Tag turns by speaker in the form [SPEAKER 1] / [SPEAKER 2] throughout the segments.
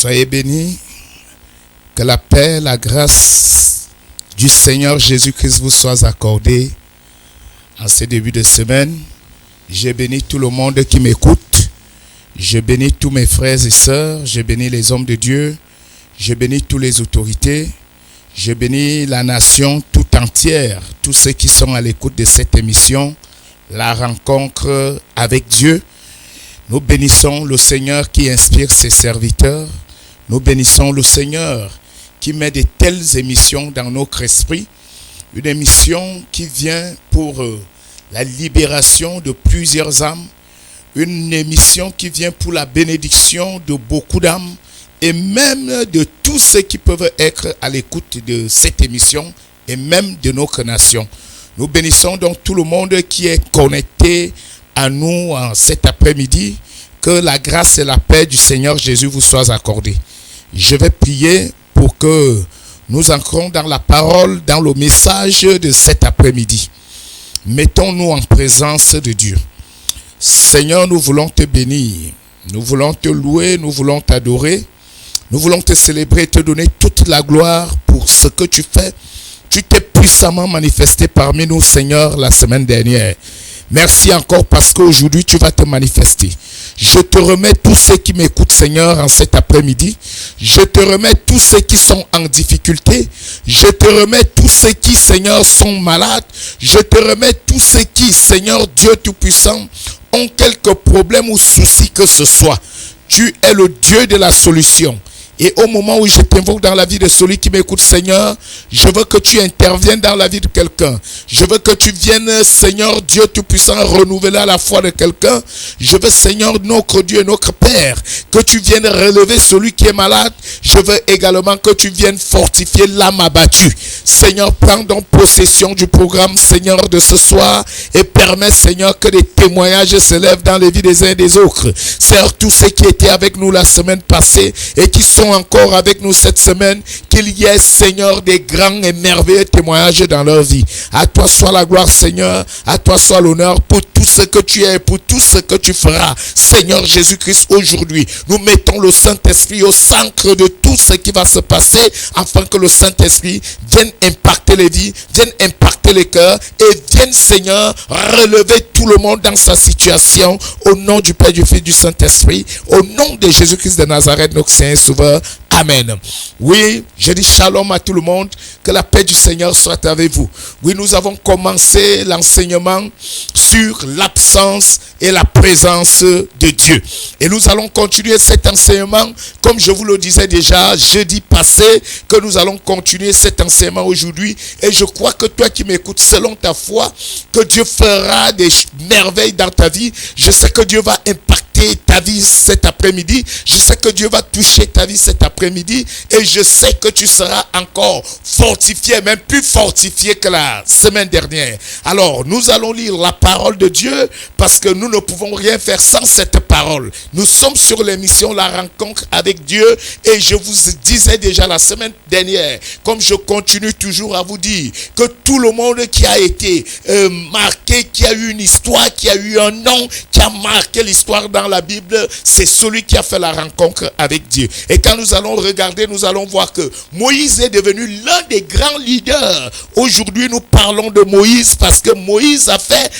[SPEAKER 1] Soyez bénis. Que la paix, la grâce du Seigneur Jésus-Christ vous soit accordée en ce début de semaine. Je bénis tout le monde qui m'écoute. Je bénis tous mes frères et sœurs. Je bénis les hommes de Dieu. Je bénis toutes les autorités. Je bénis la nation tout entière. Tous ceux qui sont à l'écoute de cette émission, la rencontre avec Dieu. Nous bénissons le Seigneur qui inspire ses serviteurs. Nous bénissons le Seigneur qui met de telles émissions dans notre esprit. Une émission qui vient pour la libération de plusieurs âmes. Une émission qui vient pour la bénédiction de beaucoup d'âmes. Et même de tous ceux qui peuvent être à l'écoute de cette émission. Et même de notre nation. Nous bénissons donc tout le monde qui est connecté à nous en cet après-midi. Que la grâce et la paix du Seigneur Jésus vous soient accordées. Je vais prier pour que nous entrons dans la parole, dans le message de cet après-midi. Mettons-nous en présence de Dieu. Seigneur, nous voulons te bénir. Nous voulons te louer, nous voulons t'adorer. Nous voulons te célébrer, te donner toute la gloire pour ce que tu fais. Tu t'es puissamment manifesté parmi nous, Seigneur, la semaine dernière. Merci encore parce qu'aujourd'hui, tu vas te manifester. Je te remets tous ceux qui m'écoutent, Seigneur, en cet après-midi. Je te remets tous ceux qui sont en difficulté. Je te remets tous ceux qui, Seigneur, sont malades. Je te remets tous ceux qui, Seigneur Dieu Tout-Puissant, ont quelques problèmes ou soucis que ce soit. Tu es le Dieu de la solution. Et au moment où je t'invoque dans la vie de celui qui m'écoute, Seigneur, je veux que tu interviennes dans la vie de quelqu'un. Je veux que tu viennes, Seigneur Dieu Tout-Puissant, renouveler la foi de quelqu'un. Je veux, Seigneur, notre Dieu et notre Père, que tu viennes relever celui qui est malade. Je veux également que tu viennes fortifier l'âme abattue. Seigneur, prends donc possession du programme, Seigneur, de ce soir et permets, Seigneur, que des témoignages s'élèvent dans les vies des uns et des autres. Seigneur, tous ceux qui étaient avec nous la semaine passée et qui sont encore avec nous cette semaine, qu'il y ait, Seigneur, des grands et merveilleux témoignages dans leur vie. À toi soit la gloire, Seigneur. À toi soit l'honneur pour tout ce que tu es et pour tout ce que tu feras. Seigneur Jésus-Christ, aujourd'hui, nous mettons le Saint-Esprit au centre de tout ce qui va se passer afin que le Saint-Esprit vienne impacter les vies, vienne impacter les cœurs et vienne, Seigneur, relever tout le monde dans sa situation. Au nom du Père, du Fils, du Saint-Esprit, au nom de Jésus-Christ de Nazareth, notre Seigneur et Sauveur. Amen. Oui, je dis shalom à tout le monde. Que la paix du Seigneur soit avec vous. Oui, nous avons commencé l'enseignement sur l'absence et la présence de Dieu. Et nous allons continuer cet enseignement, comme je vous le disais déjà jeudi passé, que nous allons continuer cet enseignement aujourd'hui. Et je crois que toi qui m'écoutes, selon ta foi, que Dieu fera des merveilles dans ta vie. Je sais que Dieu va impacter ta vie cet après-midi. Je sais que Dieu va toucher ta vie cet après-midi. Et je sais que tu seras encore fortifié, même plus fortifié que la semaine dernière. Alors, nous allons lire la parole de Dieu parce que nous ne pouvons rien faire sans cette parole. Nous sommes sur l'émission La Rencontre avec Dieu et je vous disais déjà la semaine dernière, comme je continue toujours à vous dire, que tout le monde qui a été marqué, qui a eu une histoire, qui a eu un nom, qui a marqué l'histoire dans la Bible, c'est celui qui a fait la rencontre avec Dieu. Et quand nous allons regarder, nous allons voir que Moïse est devenu l'un des grands leaders. Aujourd'hui, nous parlons de Moïse parce que Moïse a fait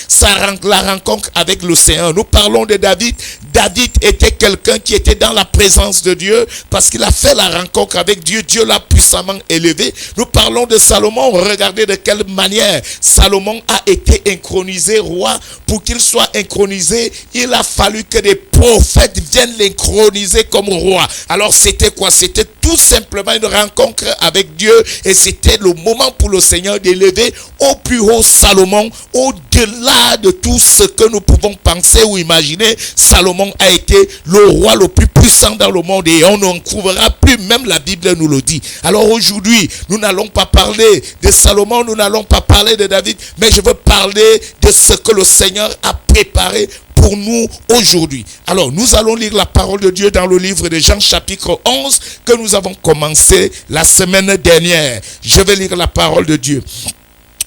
[SPEAKER 1] la rencontre avec le Seigneur. Nous parlons de David. David était quelqu'un qui était dans la présence de Dieu parce qu'il a fait la rencontre avec Dieu. Dieu l'a puissamment élevé. Nous parlons de Salomon. Regardez de quelle manière Salomon a été intronisé roi. Pour qu'il soit intronisé, il a fallu que des prophètes viennent l'introniser comme roi. Alors c'était quoi? C'était tout simplement une rencontre avec Dieu et c'était le moment pour le Seigneur d'élever au plus haut Salomon, au-delà de tout ce que nous pouvons penser ou imaginer. Salomon a été le roi le plus puissant dans le monde et on n'en trouvera plus, même la Bible nous le dit. Alors aujourd'hui, nous n'allons pas parler de Salomon, nous n'allons pas parler de David, mais je veux parler de ce que le Seigneur a préparé pour nous aujourd'hui. Alors, nous allons lire la parole de Dieu dans le livre de Jean chapitre 11 que nous avons commencé la semaine dernière. Je vais lire la parole de Dieu.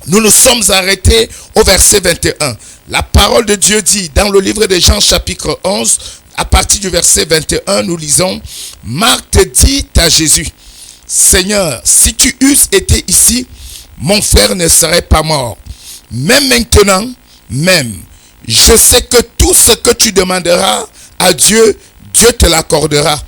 [SPEAKER 1] Nous nous sommes arrêtés au verset 21. La parole de Dieu dit dans le livre de Jean chapitre 11 à partir du verset 21, nous lisons, Marthe dit à Jésus, Seigneur, si tu eusses été ici, mon frère ne serait pas mort. Mais maintenant, même, je sais que tout ce que tu demanderas à Dieu, Dieu te l'accordera.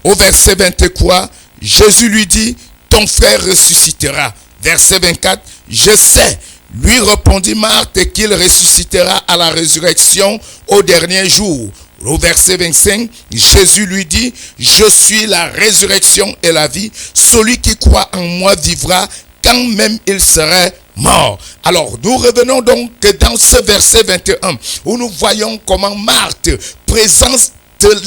[SPEAKER 1] Au verset 23, Jésus lui dit, ton frère ressuscitera. Verset 24, je sais, lui répondit Marthe, qu'il ressuscitera à la résurrection au dernier jour. Au verset 25, Jésus lui dit, je suis la résurrection et la vie. Celui qui croit en moi vivra quand même il serait mort. Alors, nous revenons donc dans ce verset 21, où nous voyons comment Marthe présente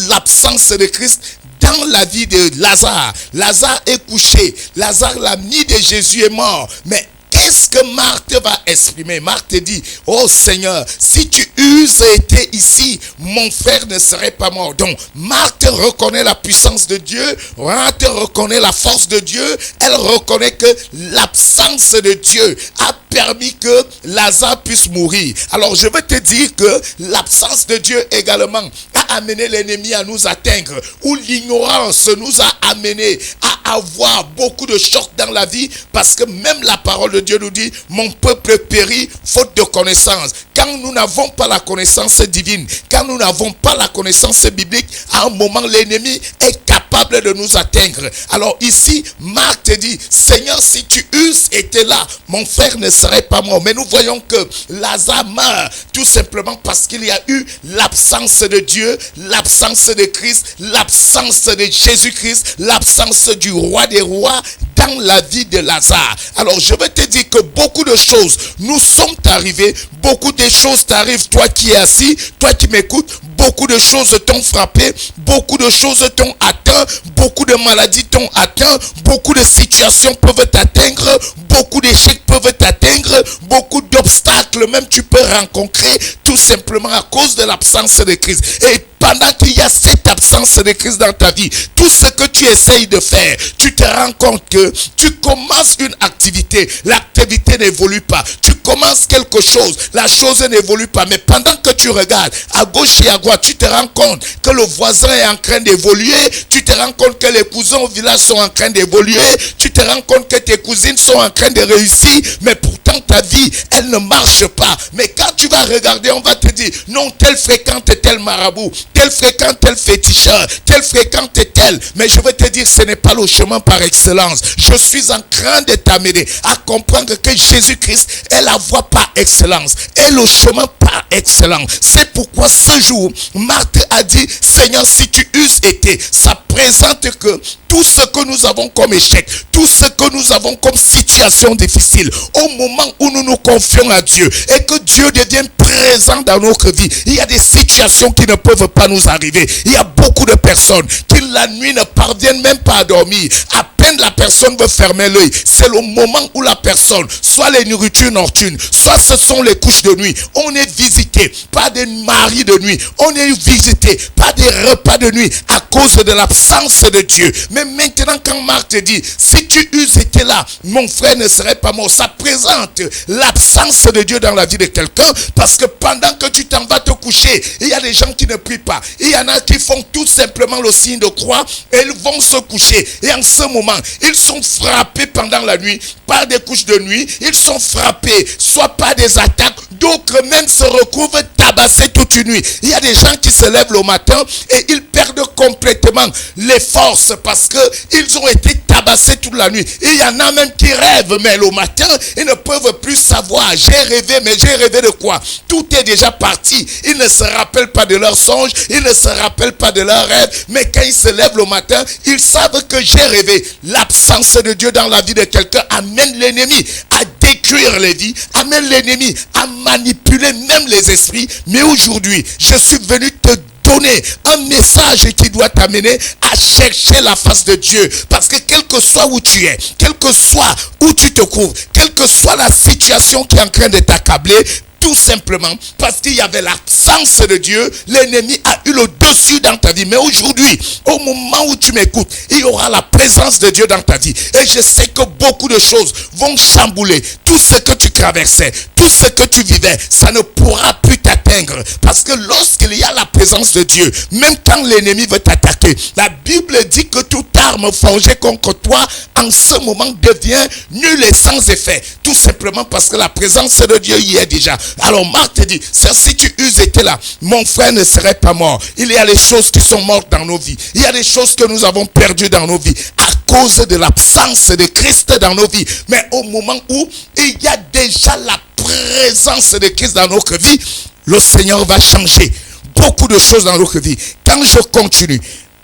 [SPEAKER 1] l'absence de Christ dans la vie de Lazare. Lazare est couché. Lazare, l'ami de Jésus, est mort. Mais qu'est-ce que Marthe va exprimer? Marthe dit, oh Seigneur, si tu eusses été ici, mon frère ne serait pas mort. Donc, Marthe reconnaît la puissance de Dieu, Marthe reconnaît la force de Dieu, elle reconnaît que l'absence de Dieu a permis que Lazare puisse mourir. Alors, je veux te dire que l'absence de Dieu également a amené l'ennemi à nous atteindre, ou l'ignorance nous a amené à avoir beaucoup de chocs dans la vie, parce que même la parole de Dieu nous dit, mon peuple périt faute de connaissance. Quand nous n'avons pas la connaissance divine, quand nous n'avons pas la connaissance biblique, à un moment l'ennemi est capable de nous atteindre. Alors ici, Marc te dit, Seigneur, si tu eusses été là, mon frère ne serait pas mort. Mais nous voyons que Lazare meurt tout simplement parce qu'il y a eu l'absence de Dieu, l'absence de Christ, l'absence de Jésus-Christ, l'absence du roi des rois dans la vie de Lazare. Alors je veux te dire que beaucoup de choses nous sont arrivées, beaucoup de choses t'arrivent, toi qui es assis, toi qui m'écoutes, beaucoup de choses t'ont frappé, beaucoup de choses t'ont atteint, beaucoup de maladies t'ont atteint, beaucoup de situations peuvent t'atteindre, beaucoup d'échecs peuvent t'atteindre, beaucoup d'obstacles même tu peux rencontrer tout simplement à cause de l'absence de Christ. Et pendant qu'il y a cette absence de Christ dans ta vie, tout ce que tu essayes de faire, tu te rends compte que tu commences une activité, l'activité n'évolue pas. Tu commences quelque chose, la chose n'évolue pas. Mais pendant que tu regardes à gauche et à droite, tu te rends compte que le voisin est en train d'évoluer, tu te rends compte que les cousins au village sont en train d'évoluer, tu te rends compte que tes cousines sont en train de réussir, mais pourtant ta vie, elle ne marche pas. Mais quand tu vas regarder, on va te dire, non, tel fréquente tel marabout, tel fréquente tel féticheur, tel fréquente tel. Mais je veux te dire, ce n'est pas le chemin par excellence. Je suis en train de t'amener à comprendre que Jésus-Christ est la voie par excellence, est le chemin par excellence. C'est pourquoi ce jour, Marthe a dit, Seigneur, si tu eusses été, ça présente que tout ce que nous avons comme échec, tout ce que nous avons comme situation difficile, au moment où nous nous confions à Dieu et que Dieu devient présent dans notre vie, il y a des situations qui ne peuvent pas nous arriver. Il y a beaucoup de personnes qui la nuit ne parviennent même pas à dormir. À peine la personne veut fermer l'œil, c'est le moment où la personne, soit les nourritures nocturnes, soit ce sont les couches de nuit, on est visité par des maris de nuit, on est visité par des repas de nuit à cause de l'absence de Dieu. Mais maintenant quand Marc te dit, si tu eusses été là, mon frère ne serait pas mort, ça présente l'absence de Dieu dans la vie de quelqu'un, parce que pendant que tu t'en vas te coucher, il y a des gens qui ne prient pas, il y en a qui font tout simplement le signe de croix et ils vont se coucher, et en ce moment ils sont frappés pendant la nuit par des couches de nuit, ils sont frappés soit par des attaques, d'autres même se retrouvent tabassés toute une nuit. Il y a des gens qui se lèvent le matin et ils perdent complètement les forces parce que ils ont été tabassés toute la nuit. Et il y en a même qui rêvent, mais le matin ils ne peuvent plus savoir. J'ai rêvé, mais j'ai rêvé de quoi? Tout est déjà parti. Ils ne se rappellent pas de leurs songes, ils ne se rappellent pas de leurs rêves, mais quand ils se lèvent le matin, ils savent que j'ai rêvé. L'absence de Dieu dans la vie de quelqu'un amène l'ennemi à détruire les vies, amène l'ennemi à manipuler même les esprits. Mais aujourd'hui, je suis venu te donner un message qui doit t'amener à chercher la face de Dieu. Parce que quel que soit où tu es, quel que soit où tu te trouves, quelle que soit la situation qui est en train de t'accabler, tout simplement parce qu'il y avait l'absence de Dieu, l'ennemi a eu le dessus dans ta vie. Mais aujourd'hui, au moment où tu m'écoutes, il y aura la présence de Dieu dans ta vie. Et je sais que beaucoup de choses vont chambouler tout ce que tu traversais, tout tout ce que tu vivais, ça ne pourra plus t'atteindre. Parce que lorsqu'il y a la présence de Dieu, même quand l'ennemi veut t'attaquer, la Bible dit que toute arme forgée contre toi, en ce moment, devient nulle et sans effet. Tout simplement parce que la présence de Dieu y est déjà. Alors Marc te dit, si tu euses été là, mon frère ne serait pas mort. Il y a des choses qui sont mortes dans nos vies. Il y a des choses que nous avons perdues dans nos vies à cause de l'absence de Christ dans nos vies. Mais au moment où il y a déjà la présence de Christ dans notre vie, le Seigneur va changer beaucoup de choses dans notre vie. Quand je continue,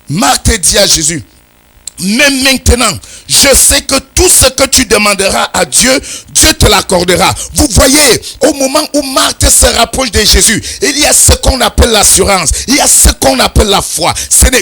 [SPEAKER 1] Marc te dit à Jésus, mais maintenant, je sais que tout ce que tu demanderas à Dieu, Dieu te l'accordera. Vous voyez, au moment où Marc se rapproche de Jésus, il y a ce qu'on appelle l'assurance. Il y a ce qu'on appelle la foi.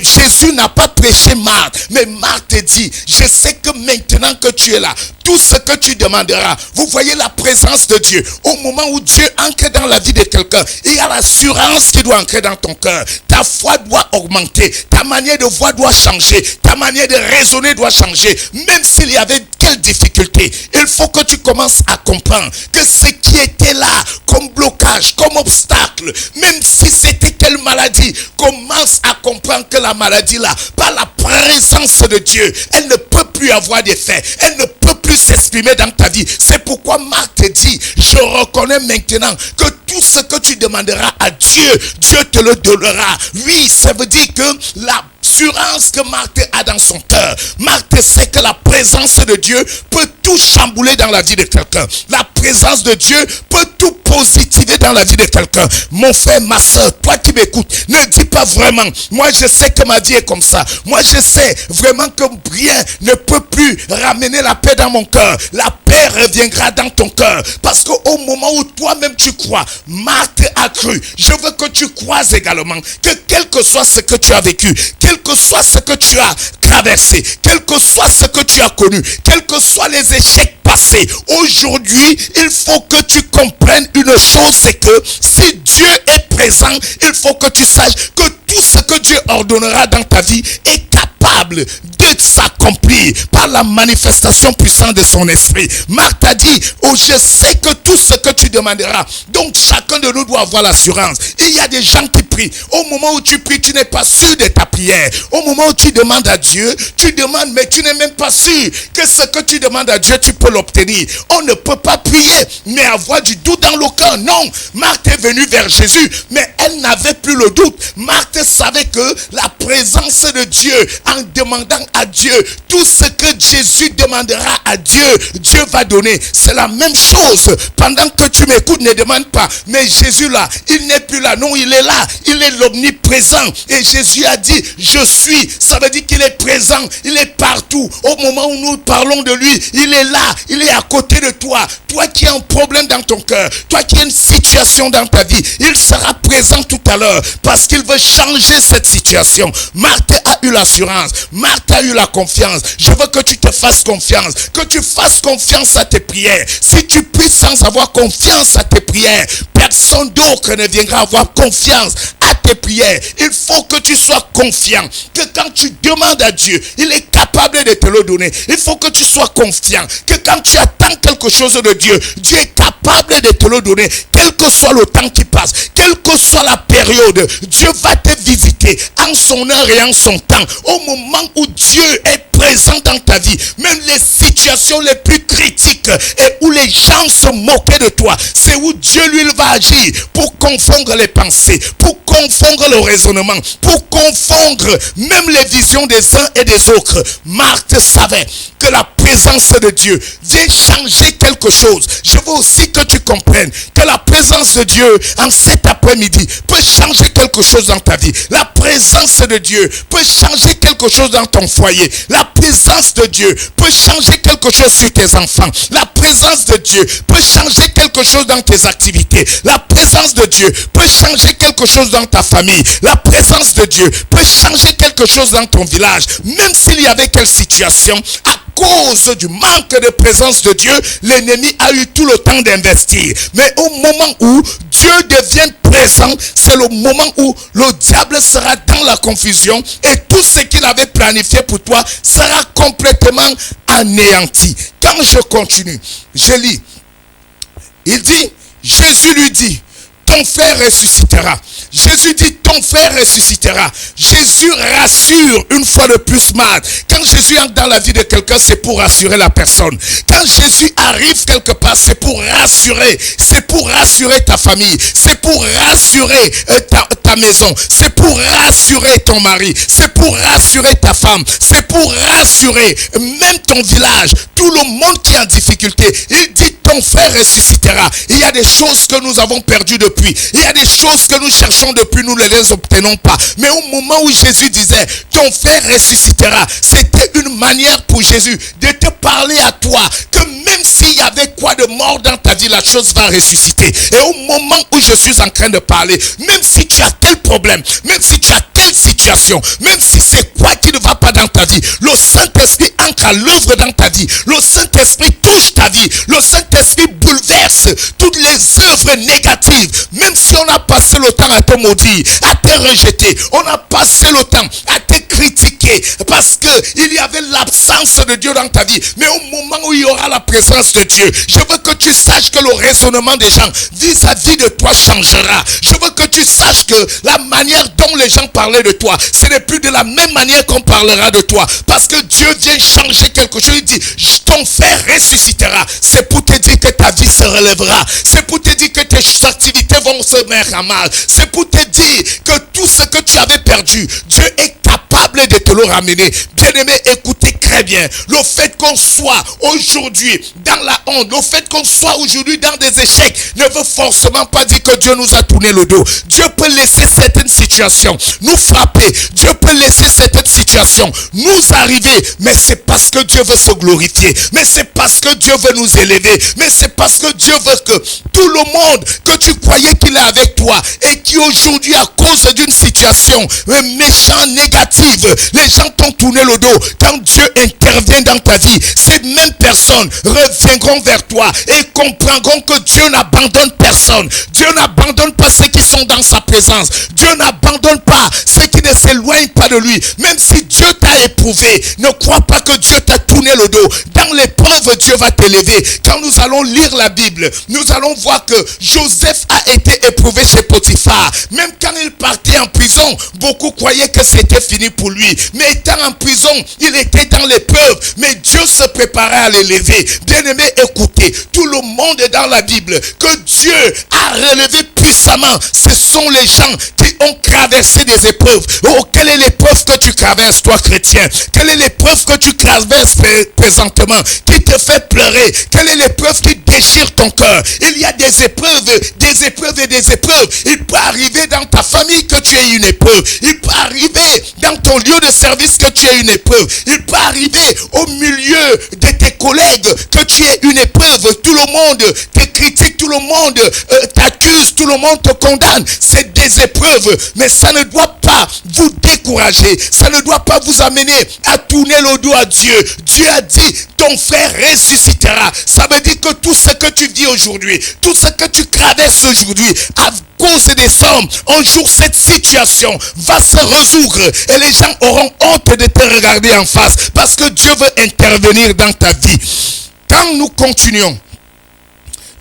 [SPEAKER 1] Jésus n'a pas prêché Marc, mais Marc te dit, je sais que maintenant que tu es là, tout ce que tu demanderas, vous voyez la présence de Dieu. Au moment où Dieu entre dans la vie de quelqu'un, il y a l'assurance qui doit entrer dans ton cœur. Ta foi doit augmenter. Ta manière de voir doit changer. Ta manière de raisonner doit changer. Même s'il y avait quelle difficulté, il faut que tu commences à comprendre que ce qui était là comme blocage, comme obstacle, même si c'était quelle maladie, commence à comprendre que la maladie là, par la présence de Dieu, elle ne peut plus avoir d'effet. Elle ne peut plus s'exprimer dans ta vie. C'est pourquoi Marc te dit, je reconnais maintenant que tout ce que tu demanderas à Dieu, Dieu te le donnera. Oui, ça veut dire que l'assurance que Marc a dans son cœur, Marc sait que la présence de Dieu peut tout chambouler dans la vie de quelqu'un. La présence de Dieu peut tout positiver dans la vie de quelqu'un. Mon frère, ma soeur, toi qui m'écoutes, ne dis pas vraiment, moi je sais que ma vie est comme ça. Moi je sais vraiment que rien ne peut plus ramener la paix dans mon cœur. La paix reviendra dans ton cœur. Parce qu'au moment où toi-même tu crois, Marc a cru. Je veux que tu crois également que quel que soit ce que tu as vécu, quel que soit ce que tu as traversé, quel que soit ce que tu as connu, quels que soient les échecs passés, aujourd'hui, il faut que tu comprennes une chose, c'est que si Dieu est présent, il faut que tu saches que tout ce que Dieu ordonnera dans ta vie est capable de s'accomplir par la manifestation puissante de son esprit. Marc t'a dit, oh, je sais que tout ce que tu demanderas, donc chacun de nous doit avoir l'assurance. Il y a des gens qui prient. Au moment où tu pries, tu n'es pas sûr de ta prière. Au moment où tu demandes à Dieu, tu demandes, mais tu n'es même pas sûr que ce que tu demandes à Dieu, tu peux l'obtenir. On ne peut pas prier, mais avoir du doute dans le cœur. Non, Marthe est venue vers Jésus, mais elle n'avait plus le doute. Marthe savait que la présence de Dieu, en demandant à Dieu, tout ce que Jésus demandera à Dieu, Dieu va donner. C'est la même chose. Pendant que tu m'écoutes, ne demande pas, mais Jésus là, il n'est plus là. Non, il est là. Il est l'omniprésent. Et Jésus a dit, je suis. Ça veut dire qu'il est présent. Il est partout. Au moment où nous parlons de lui, il est là. Il est à côté de toi. Toi qui as un problème dans ton cœur, toi qui as une situation dans ta vie, il sera présent tout à l'heure parce qu'il veut changer cette situation. Marthe a eu l'assurance. Marthe a eu la confiance. Je veux que tu te fasses confiance. Que tu fasses confiance à tes prières. Si tu pries sans avoir confiance à tes prières, personne d'autre ne viendra avoir confiance à tes prières. Il faut que tu sois confiant. Que quand tu demandes à Dieu, il est capable de te le donner. Il faut que tu sois confiant. Que quand tu attends quelque chose de Dieu, Dieu est capable de te le donner. Quel que soit le temps qui passe, quelle que soit la période, Dieu va te visiter en son heure et en son temps. Au moment où Dieu est présent dans ta vie, même les situations les plus critiques et où les gens se moquaient de toi, c'est où Dieu lui va agir pour confondre les pensées, pour confondre le raisonnement, pour confondre même les visions des uns et des autres. Marthe savait que la présence de Dieu vient changer quelque chose. Je veux aussi que tu comprennes que la présence de Dieu en cet après-midi peut changer quelque chose dans ta vie. La présence de Dieu peut changer quelque chose dans ton foyer. La présence de Dieu peut changer quelque chose sur tes enfants. La présence de Dieu peut changer quelque chose dans tes activités. La présence de Dieu peut changer quelque chose dans ta famille. La présence de Dieu peut changer quelque chose dans ton village. Même s'il y avait quelle situation, à cause du manque de présence de Dieu, l'ennemi a eu tout le temps d'investir. Mais au moment où Dieu devient présent, c'est le moment où le diable sera dans la confusion et tout ce qu'il avait planifié pour toi sera complètement anéanti. Quand je continue, je lis. Il dit, Jésus lui dit, ton frère ressuscitera. Jésus dit, ton frère ressuscitera. Jésus rassure une fois de plus Marthe. Quand Jésus entre dans la vie de quelqu'un, c'est pour rassurer la personne. Quand Jésus arrive quelque part, c'est pour rassurer. C'est pour rassurer ta famille. C'est pour rassurer ta maison. C'est pour rassurer ton mari. C'est pour rassurer ta femme. C'est pour rassurer même ton village. Tout le monde qui est en difficulté. Il dit, ton frère ressuscitera. Il y a des choses que nous avons perdues depuis. Il y a des choses que nous cherchons depuis, nous ne les obtenons pas. Mais au moment où Jésus disait, ton frère ressuscitera, c'était une manière pour Jésus de te parler à toi, que même s'il y avait quoi de mort dans ta vie, la chose va ressusciter. Et au moment où je suis en train de parler, même si tu as tel problème, même si tu as telle situation, même si c'est quoi qui ne va pas dans ta vie, le Saint-Esprit entre à l'œuvre dans ta vie. Le Saint-Esprit touche ta vie. Le Saint-Esprit bouleverse toutes les œuvres négatives. Même si on a passé le temps à te maudire, à te rejeter, on a passé le temps à te critiquer parce qu'il y avait l'absence de Dieu dans ta vie. Mais au moment où il y aura la présence de Dieu, je veux que tu saches que le raisonnement des gens vis-à-vis de toi changera. Je veux que tu saches que la manière dont les gens parlaient de toi, ce n'est plus de la même manière qu'on parlera de toi. Parce que Dieu vient changer quelque chose. Il dit, ton frère ressuscitera. C'est pour te dire que ta vie se relèvera. C'est pour te dire que tes activités vont se mettre à mal. C'est pour te dire que tout ce que tu avais perdu, Dieu est capable de te le ramener. Bien-aimé, écoutez très bien. Le fait qu'on soit aujourd'hui dans la honte, le fait qu'on soit aujourd'hui dans des échecs, ne veut forcément pas dire que Dieu nous a tourné le dos. Dieu peut laisser certaines situations nous frapper. Dieu peut laisser certaines situations nous arriver. Mais c'est parce que Dieu veut se glorifier. Mais c'est parce que Dieu veut nous élever. Mais c'est parce que Dieu veut que tout le monde que tu croyais qu'il est avec toi et qui aujourd'hui, à cause d'une situation méchante, négative, les gens t'ont tourné le dos. Quand Dieu intervient dans ta vie, ces mêmes personnes reviendront vers toi et comprendront que Dieu n'abandonne personne. Dieu n'abandonne pas ceux qui sont dans sa présence. Dieu n'abandonne pas ceux qui ne s'éloignent pas de lui. Même si Dieu t'a éprouvé, ne crois pas que Dieu t'a tourné le dos. Dans l'épreuve, Dieu va t'élever. Quand nous allons lire la Bible, nous allons voir que Joseph a été éprouvé chez Potiphar. Même quand il partait en prison, beaucoup croyaient que c'était fini pour lui. Mais étant en prison, il était dans l'épreuve. Mais Dieu se préparait à l'élever. Bien-aimé, écoutez, tout le monde est dans la Bible que Dieu a relevé puissamment. Ce sont les gens qui ont traversé des épreuves. Oh, quelle est l'épreuve que tu traverses, toi chrétien? Quelle est l'épreuve que tu traverses présentement qui te fait pleurer? Quelle est l'épreuve qui déchire ton cœur? Il y a des épreuves, des épreuves et des épreuves. Il peut arriver dans ta famille que tu aies une épreuve. Il peut arriver dans ton lieu de service que tu aies une épreuve. Il peut arriver au milieu de tes collègues que tu aies une épreuve. Tout le monde te critique, tout le monde t'accuse, tout le monde te condamne. C'est des épreuves, mais ça ne doit pas vous décourager. Ça ne doit pas vous amener à tourner le dos à Dieu. Dieu a dit, ton frère ressuscitera. Ça veut dire que tout ce que tu vis aujourd'hui, tout ce que tu traverses aujourd'hui, à cause des hommes, un jour cette situation va se résoudre et les gens auront honte de te regarder en face parce que Dieu veut intervenir dans ta vie. Quand nous continuons,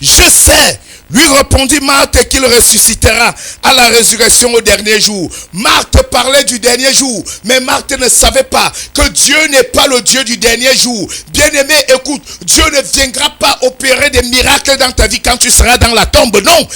[SPEAKER 1] je sais, lui répondit Marthe, qu'il ressuscitera à la résurrection au dernier jour. Marthe parlait du dernier jour, mais Marthe ne savait pas que Dieu n'est pas le Dieu du dernier jour. Bien-aimé, écoute, Dieu ne viendra pas opérer des miracles dans ta vie quand tu seras dans la tombe, non.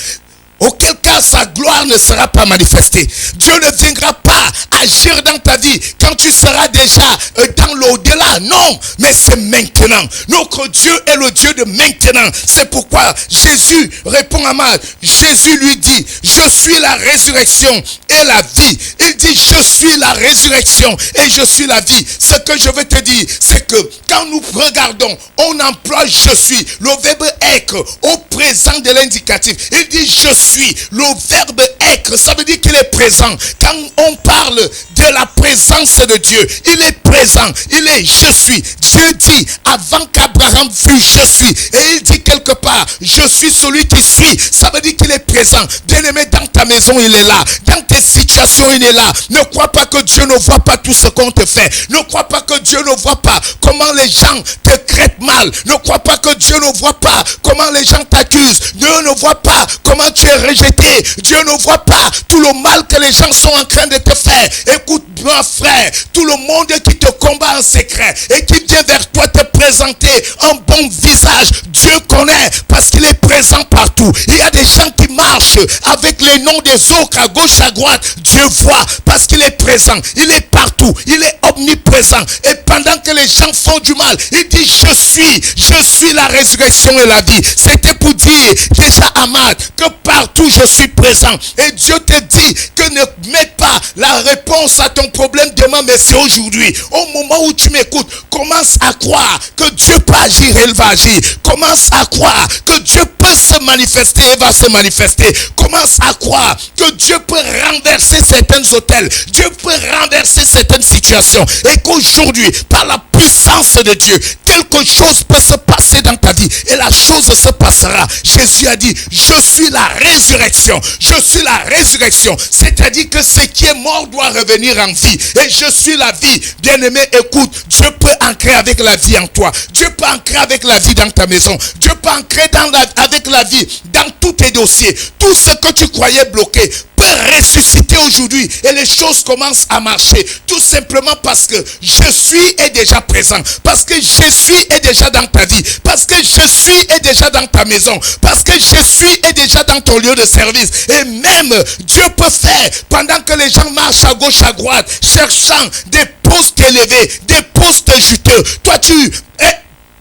[SPEAKER 1] Auquel cas sa gloire ne sera pas manifestée. Dieu ne viendra pas agir dans ta vie quand tu seras déjà dans l'au-delà. Non, mais c'est maintenant. Notre Dieu est le Dieu de maintenant. C'est pourquoi Jésus répond à Marthe. Jésus lui dit, je suis la résurrection et la vie. Il dit, je suis la résurrection et je suis la vie. Ce que je veux te dire, c'est que quand nous regardons, on emploie je suis. Le verbe être au présent de l'indicatif. Il dit, je suis suis. Le verbe être, ça veut dire qu'il est présent. Quand on parle de la présence de Dieu, il est présent. Il est je suis. Dieu dit, avant qu'Abraham fût, je suis. Et il dit quelque part, je suis celui qui suis. Ça veut dire qu'il est présent. Bien-aimé, dans ta maison, il est là. Dans tes situations, il est là. Ne crois pas que Dieu ne voit pas tout ce qu'on te fait. Ne crois pas que Dieu ne voit pas comment les gens te traitent mal. Ne crois pas que Dieu ne voit pas comment les gens t'accusent. Dieu ne voit pas comment tu es rejeté. Dieu ne voit pas tout le mal que les gens sont en train de te faire. Écoute-moi, frère, tout le monde qui te combat en secret et qui vient vers toi te présenter un bon visage, Dieu connaît parce qu'il est présent partout. Il y a des gens qui marchent avec les noms des autres à gauche, à droite. Dieu voit parce qu'il est présent. Il est partout. Il est omniprésent. Et pendant que les gens font du mal, il dit je suis la résurrection et la vie. C'était pour dire déjà, Amad, que partout je suis présent. Et Dieu te dit que ne mets pas la réponse à ton problème demain, mais c'est aujourd'hui. Au moment où tu m'écoutes, commence à croire que Dieu peut agir et il va agir. Commence à croire que Dieu peut se manifester et va se manifester. Commence à croire que Dieu peut renverser certains hôtels. Dieu peut renverser certaines situations. Et qu'aujourd'hui, par la puissance de Dieu, quelque chose peut se passer dans ta vie. Et la chose se passera. Jésus a dit, je suis la résurrection. Je suis la résurrection. C'est-à-dire que ce qui est mort doit revenir en vie. Et je suis la vie. Bien-aimé, écoute, Dieu peut ancrer avec la vie en toi. Dieu peut ancrer avec la vie dans ta maison. Dieu peut ancrer avec la vie dans tous tes dossiers. Tout ce que tu croyais bloqué peut ressusciter aujourd'hui et les choses commencent à marcher. Tout simplement parce que je suis est déjà présent. Parce que je suis est déjà dans ta vie. Parce que je suis est déjà dans ta maison. Parce que je suis est déjà dans ton lieu de service. Et même Dieu peut faire pendant que les gens marchent à gauche, à droite, cherchant des postes élevés, des postes juteux. Toi, tu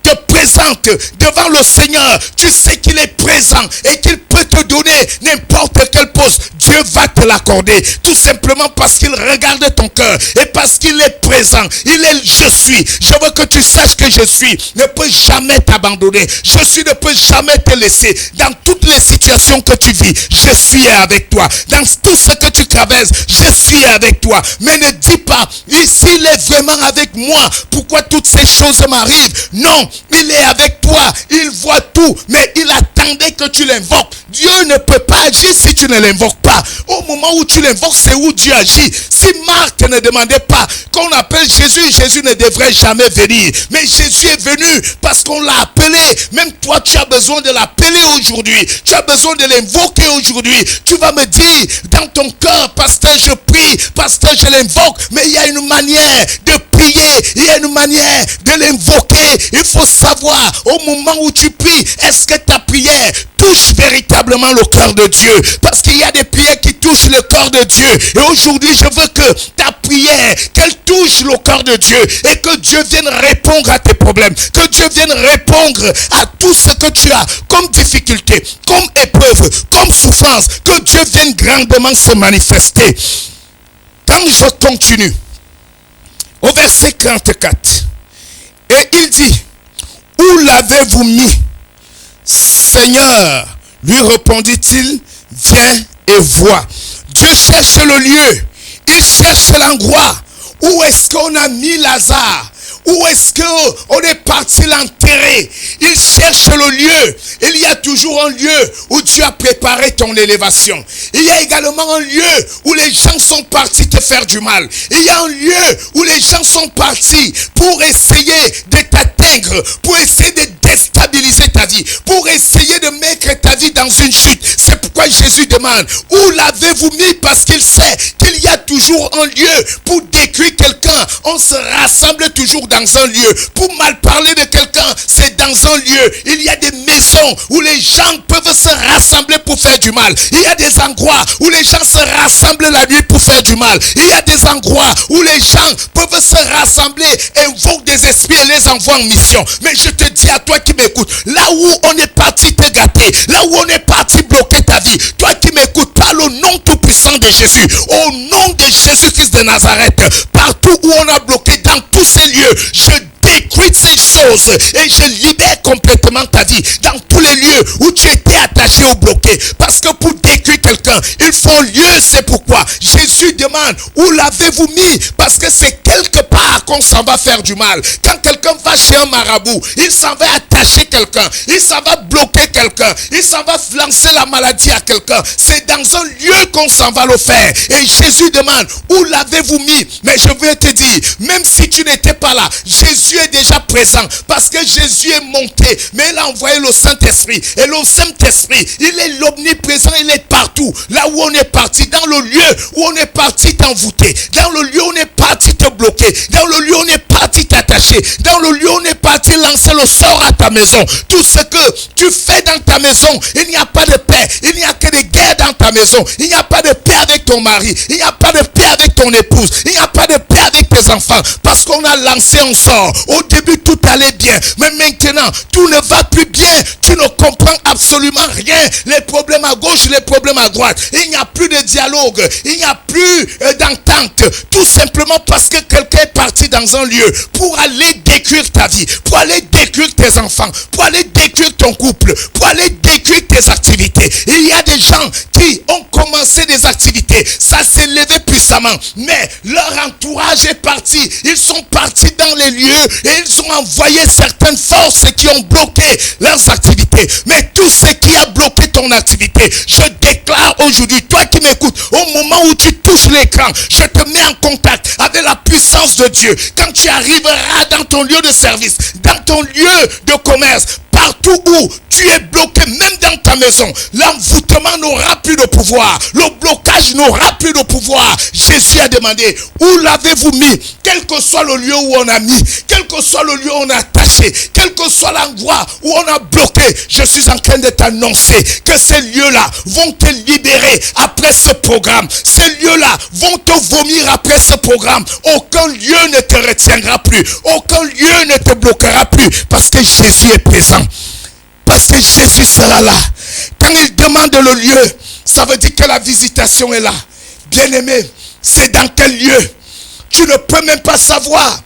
[SPEAKER 1] te présente devant le Seigneur, tu sais qu'il est présent et qu'il peut te donner n'importe quel poste. Dieu va te l'accorder tout simplement parce qu'il regarde ton cœur et parce qu'il est présent. Il est je suis. Je veux que tu saches que je suis ne peut jamais t'abandonner. Je suis ne peut jamais te laisser. Dans toutes les situations que tu vis, je suis avec toi. Dans tout ce que tu traverses, je suis avec toi. Mais ne dis pas, s'il est vraiment avec moi, pourquoi toutes ces choses m'arrivent? Non, il est avec toi, il voit tout, mais il attendait que tu l'invoques. Dieu ne peut pas agir si tu ne l'invoques pas. Au moment où tu l'invoques, c'est où Dieu agit. Si Marc ne demandait pas qu'on appelle Jésus, Jésus ne devrait jamais venir. Mais Jésus est venu parce qu'on l'a appelé. Même toi, tu as besoin de l'appeler aujourd'hui. Tu as besoin de l'invoquer aujourd'hui. Tu vas me dire dans ton cœur, pasteur, je prie, pasteur, je l'invoque. Mais il y a une manière de prier, il y a une manière de l'invoquer. Il faut savoir au moment où tu pries, est-ce que ta prière touche véritablement le cœur de Dieu? Parce qu'il y a des prières qui touchent le cœur de Dieu. Et aujourd'hui, je veux que ta prière, qu'elle touche le cœur de Dieu et que Dieu vienne répondre à tes problèmes. Que Dieu vienne répondre à tout ce que tu as comme difficulté, comme épreuve, comme souffrance. Que Dieu vienne grandement se manifester. Quand je continue, au verset 34, et il dit, où l'avez-vous mis? Seigneur, lui répondit-il, viens et vois. Dieu cherche le lieu, il cherche l'endroit. Où est-ce qu'on a mis Lazare? Où est-ce qu'on est parti l'enterrer? Il cherche le lieu. Il y a toujours un lieu où Dieu a préparé ton élévation. Il y a également un lieu où les gens sont partis te faire du mal. Il y a un lieu où les gens sont partis pour essayer de t'atteindre, pour essayer de déstabiliser ta vie, pour essayer de mettre ta vie dans une chute. C'est pourquoi Jésus demande, où l'avez-vous mis? Parce qu'il sait qu'il y a toujours un lieu pour détruire quelqu'un. On se rassemble toujours dans un lieu. Pour mal parler de quelqu'un, c'est dans un lieu. Il y a des maisons où les gens peuvent se rassembler pour faire du mal. Il y a des endroits où les gens se rassemblent la nuit pour faire du mal. Il y a des endroits où les gens peuvent se rassembler, invoquent des esprits et les envoient en mission. Mais je te dis à toi qui m'écoutes, là où on est parti te gâter, là où on est parti bloquer ta vie, toi qui m'écoutes, parle au nom tout puissant de Jésus, au nom de Jésus-Christ de Nazareth, partout où on a bloqué, dans tous ces lieux, je détruis détruire ces choses et je libère complètement ta vie dans tous les lieux où tu étais attaché ou bloqué. Parce que pour détruire quelqu'un, il faut un lieu. C'est pourquoi Jésus demande, où l'avez-vous mis? Parce que c'est quelque part qu'on s'en va faire du mal. Quand quelqu'un va chez un marabout, il s'en va attacher quelqu'un, il s'en va bloquer quelqu'un, il s'en va lancer la maladie à quelqu'un. C'est dans un lieu qu'on s'en va le faire. Et Jésus demande, où l'avez-vous mis? Mais je veux te dire, même si tu n'étais pas là, Jésus est déjà présent. Parce que Jésus est monté, mais il a envoyé le Saint-Esprit. Et le Saint-Esprit, il est l'omniprésent, il est partout. Là où on est parti, dans le lieu où on est parti t'envoûter, dans le lieu où on est parti te bloquer, dans le lieu où on est parti t'attacher, dans le lieu où on est parti lancer le sort à ta maison. Tout ce que tu fais dans ta maison, il n'y a pas de paix, il n'y a que des guerres dans ta maison, il n'y a pas de paix avec ton mari, il n'y a pas de paix avec ton épouse, il n'y a pas de paix avec tes enfants, parce qu'on a lancé un sort. Au début tout allait bien, mais maintenant tout ne va plus bien, tu ne comprends absolument rien, les problèmes à gauche, les problèmes à droite, il n'y a plus de dialogue, il n'y a plus d'entente, tout simplement parce que quelqu'un est parti dans un lieu pour aller détruire ta vie, pour aller détruire tes enfants, pour aller détruire ton couple, pour aller détruire tes activités. Il y a des gens qui ont commencé des activités, ça s'est levé puissamment, mais leur entourage est parti, ils sont partis dans les lieux et ils ont envoyé certaines forces qui ont bloqué leurs activités. Mais tout ce qui a bloqué ton activité, je déclare aujourd'hui, toi qui m'écoutes, au moment où tu touches l'écran, je te mets en contact avec la puissance de Dieu. Quand tu arriveras dans ton lieu de service, dans ton lieu de commerce, partout où tu es bloqué, même dans ta maison, l'envoûtement n'aura plus de pouvoir, le blocage n'aura plus de pouvoir. Jésus a demandé, où l'avez-vous mis? Quel que soit le lieu où on a mis, quel que soit le lieu où on a attaché, quel que soit l'endroit où on a bloqué, je suis en train de t'annoncer que ces lieux-là vont te libérer après ce programme. Ces lieux-là vont te vomir après ce programme. Aucun lieu ne te retiendra plus, aucun lieu ne te bloquera plus, parce que Jésus est présent. Parce que Jésus sera là. Quand il demande le lieu, ça veut dire que la visitation est là. Bien-aimé, c'est dans quel lieu? Tu ne peux même pas savoir.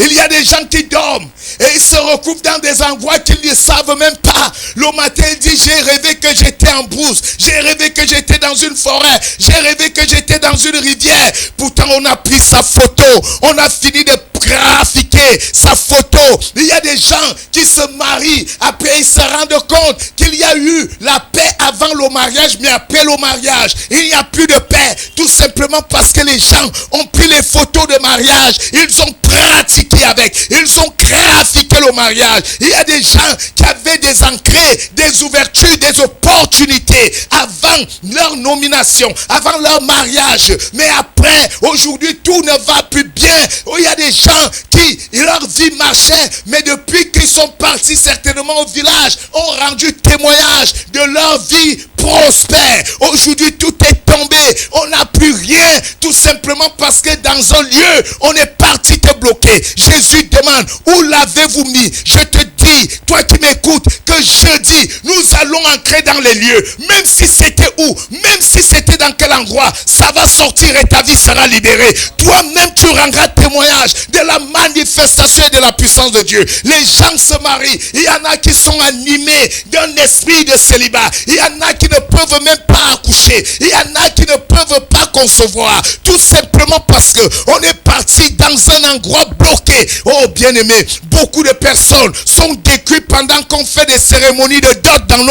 [SPEAKER 1] Il y a des gens qui dorment et ils se retrouvent dans des endroits qu'ils ne savent même pas. Le matin, il dit, j'ai rêvé que j'étais en brousse. J'ai rêvé que j'étais dans une forêt. J'ai rêvé que j'étais dans une rivière. Pourtant, on a pris sa photo. On a fini de graphiquer sa photo. Il y a des gens qui se marient. Après, ils se rendent compte qu'il y a eu la paix avant le mariage, mais après le mariage, il n'y a plus de paix. Tout simplement parce que les gens ont pris les photos de mariage. Ils ont pratiqué avec. Ils ont graphiqué le mariage. Il y a des gens qui avaient des entrées, des ouvertures, des opportunités avant leur nomination, avant leur mariage. Mais après, aujourd'hui, tout ne va plus bien. Il y a des gens qui, leur vie marchait, mais depuis qu'ils sont partis certainement au village, ont rendu témoignage de leur vie prospère. Aujourd'hui, tout est tombé. On n'a plus rien. Tout simplement parce que dans un lieu, on est parti te bloquer. Jésus demande, où l'avez-vous mis? Je te dis, toi qui m'écoutes, que jeudi, nous allons entrer dans les lieux. Même si c'était où, même si c'était dans quel endroit, ça va sortir et ta vie sera libérée. Toi-même, tu rendras témoignage de la manifestation et de la puissance de Dieu. Les gens se marient. Il y en a qui sont animés d'un esprit de célibat. Il y en a qui ne peuvent même pas accoucher. Il y en a qui ne peuvent pas concevoir. Tout simplement parce que on est parti dans un endroit bloqué. Oh bien-aimé, beaucoup de personnes sont détruites pendant qu'on fait des cérémonies de dot dans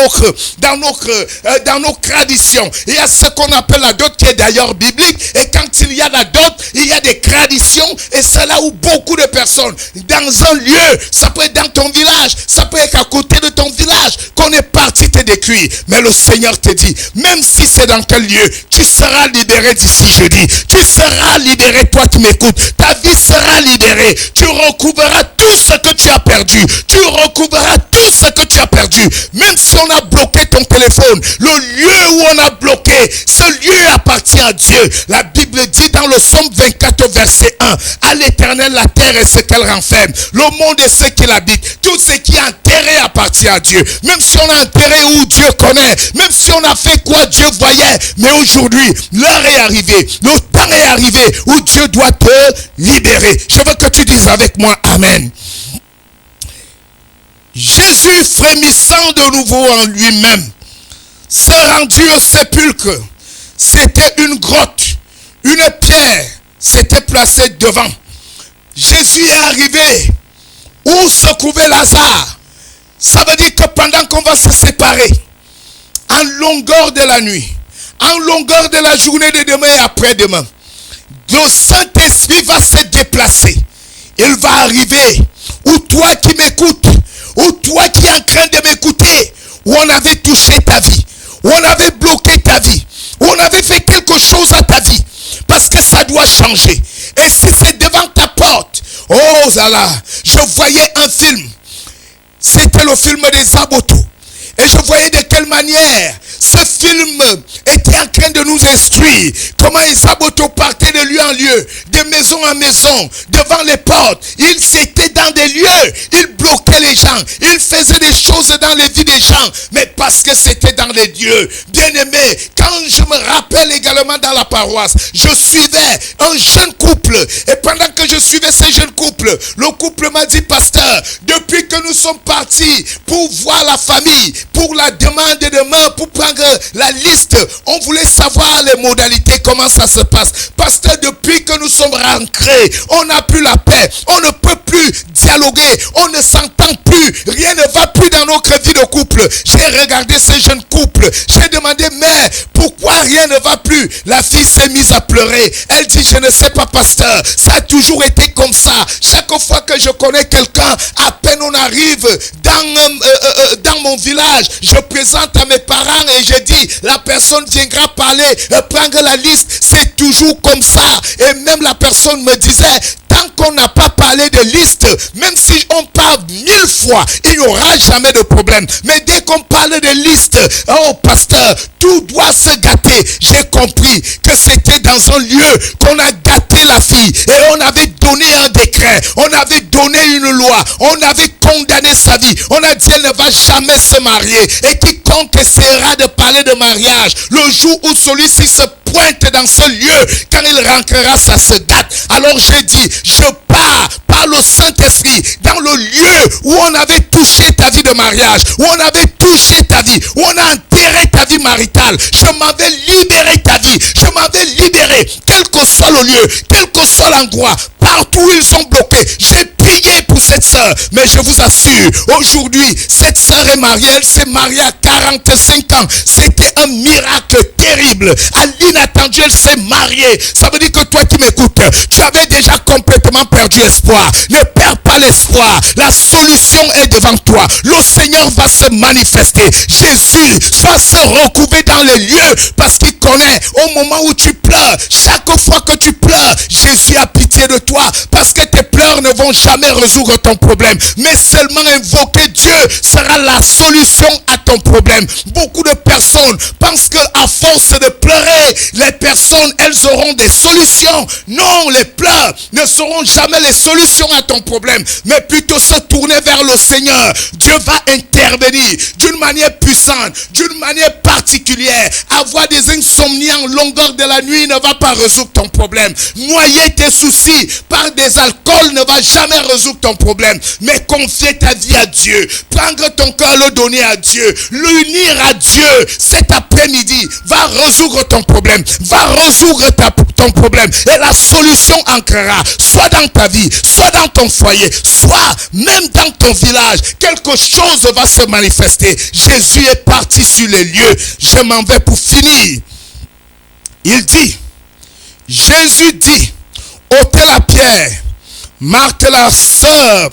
[SPEAKER 1] nos traditions. Il y a ce qu'on appelle la dot qui est d'ailleurs biblique. Et quand il y a la dot, il y a des traditions. Et c'est là où beaucoup de personnes, dans un lieu, ça peut être dans ton village, ça peut être à côté de ton village, qu'on est parti te détruire. Mais le Seigneur te dit, même si c'est dans quel lieu, tu seras libéré d'ici jeudi. Tu seras libéré, toi qui m'écoutes. Ta vie sera libérée. Tu recouvreras tout ce que tu as perdu. Tu recouvreras tout ce que tu as perdu. Même si on a bloqué ton téléphone, le lieu où on a bloqué, ce lieu appartient à Dieu. La Bible dit dans le Psaume 24 verset 1, à l'Éternel la terre et ce qu'elle renferme, le monde et ce qui l'habite, tout ce qui est enterré appartient à Dieu. Même si on a enterré où Dieu connaît, même si on a fait quoi Dieu voyait, mais aujourd'hui, l'heure est arrivée, le temps est arrivé où Dieu doit te libérer. Je veux que tu dises avec moi, Amen. Jésus, frémissant de nouveau en lui-même, se rendit au sépulcre. C'était une grotte. Une pierre s'était placée devant. Jésus est arrivé où se trouvait Lazare. Ça veut dire que pendant qu'on va se séparer, en longueur de la nuit, en longueur de la journée de demain et après-demain, le Saint-Esprit va se déplacer. Il va arriver où toi qui m'écoutes, où toi qui es en train de m'écouter, où on avait touché ta vie, où on avait bloqué ta vie, où on avait fait quelque chose à ta vie, parce que ça doit changer. Et si c'est devant ta porte, oh là, je voyais un film. C'était le film des Aboto. Et je voyais de quelle manière ce film était en train de nous instruire. Comment les Aboto partaient de lieu en lieu, de maison en maison, devant les portes. Ils étaient dans des lieux, ils bloquaient les gens, ils faisaient des choses dans les vies des gens, mais parce que c'était dans les dieux. Bien aimé, quand je me rappelle également dans la paroisse, je suivais un jeune couple, et pendant que je suivais ce jeune couple, le couple m'a dit, pasteur, depuis que nous sommes partis pour voir la famille, pour la demande de demain, pour prendre la liste, on voulait savoir les modalités, comment ça se passe. Pasteur, depuis que nous sommes rentrés, on n'a plus la paix, on ne peut plus dialoguer, on ne s'entend plus, rien ne va plus dans notre vie de couple. J'ai regardé ce jeune couple, j'ai demandé, mais pourquoi rien ne va plus? La fille s'est mise à pleurer. Elle dit, je ne sais pas, pasteur, ça a toujours été comme ça. Chaque fois que je connais quelqu'un, à peine on arrive dans mon village, je présente à mes parents et je dis, la personne viendra parler, prendre la liste, c'est toujours comme ça. Et même la personne me disait, tant qu'on n'a pas parlé de liste, même si on parle 1000 fois, il n'y aura jamais de problème. Mais dès qu'on parle de liste, oh pasteur, tout doit se gâter. J'ai compris que c'était dans un lieu qu'on a gâté la fille et on avait donné un décret, on avait donné une loi, on avait condamné sa vie. On a dit, elle ne va jamais se marier. Et quiconque essaiera de parler de mariage, le jour où celui-ci se pointe dans ce lieu, quand il rentrera, ça se gâte. Alors j'ai dit, je pars par le Saint-Esprit dans le lieu où on avait touché ta vie de mariage, où on avait touché ta vie, où on a enterré ta vie maritale. Je m'avais libéré ta vie, je m'avais libéré, quel que soit le lieu, quel que soit l'endroit, partout où ils sont bloqués. J'ai prié pour cette sœur, mais je vous assure, aujourd'hui, cette sœur est mariée, elle s'est mariée à 45 ans. C'était un miracle terrible. À l'inattendu, elle s'est mariée. Ça veut dire que toi qui m'écoutes, tu avais déjà complètement perdu espoir. Ne perds pas l'espoir. La solution est devant toi. Le Seigneur va se manifester. Jésus va se recouvrir dans les lieux parce qu'il connaît au moment où tu pleures. Chaque fois que tu pleures, Jésus a pitié de toi parce que tes pleurs ne vont jamais résoudre ton problème. Mais seulement invoquer Dieu sera la solution à ton problème. Beaucoup de personnes pensent qu'à force de pleurer, les personnes, elles auront des solutions. Non, les pleurs ne seront jamais les solutions à ton problème, mais plutôt se tourner vers le Seigneur. Dieu va intervenir d'une manière puissante, d'une manière particulière. Avoir des insomnies en longueur de la nuit ne va pas résoudre ton problème. Noyer tes soucis par des alcools ne va jamais résoudre ton problème. Mais confier ta vie à Dieu, prendre ton cœur, le donner à Dieu, l'unir à Dieu cet après-midi va résoudre ton problème, va résoudre ton problème. Et la solution ancrera soit dans ta vie, soit dans ton foyer, soit même dans ton village. Quelque chose va se manifester. Jésus est parti sur les lieux. Je m'en vais pour finir. Il dit, Jésus dit, ôtez la pierre. Marthe, la sœur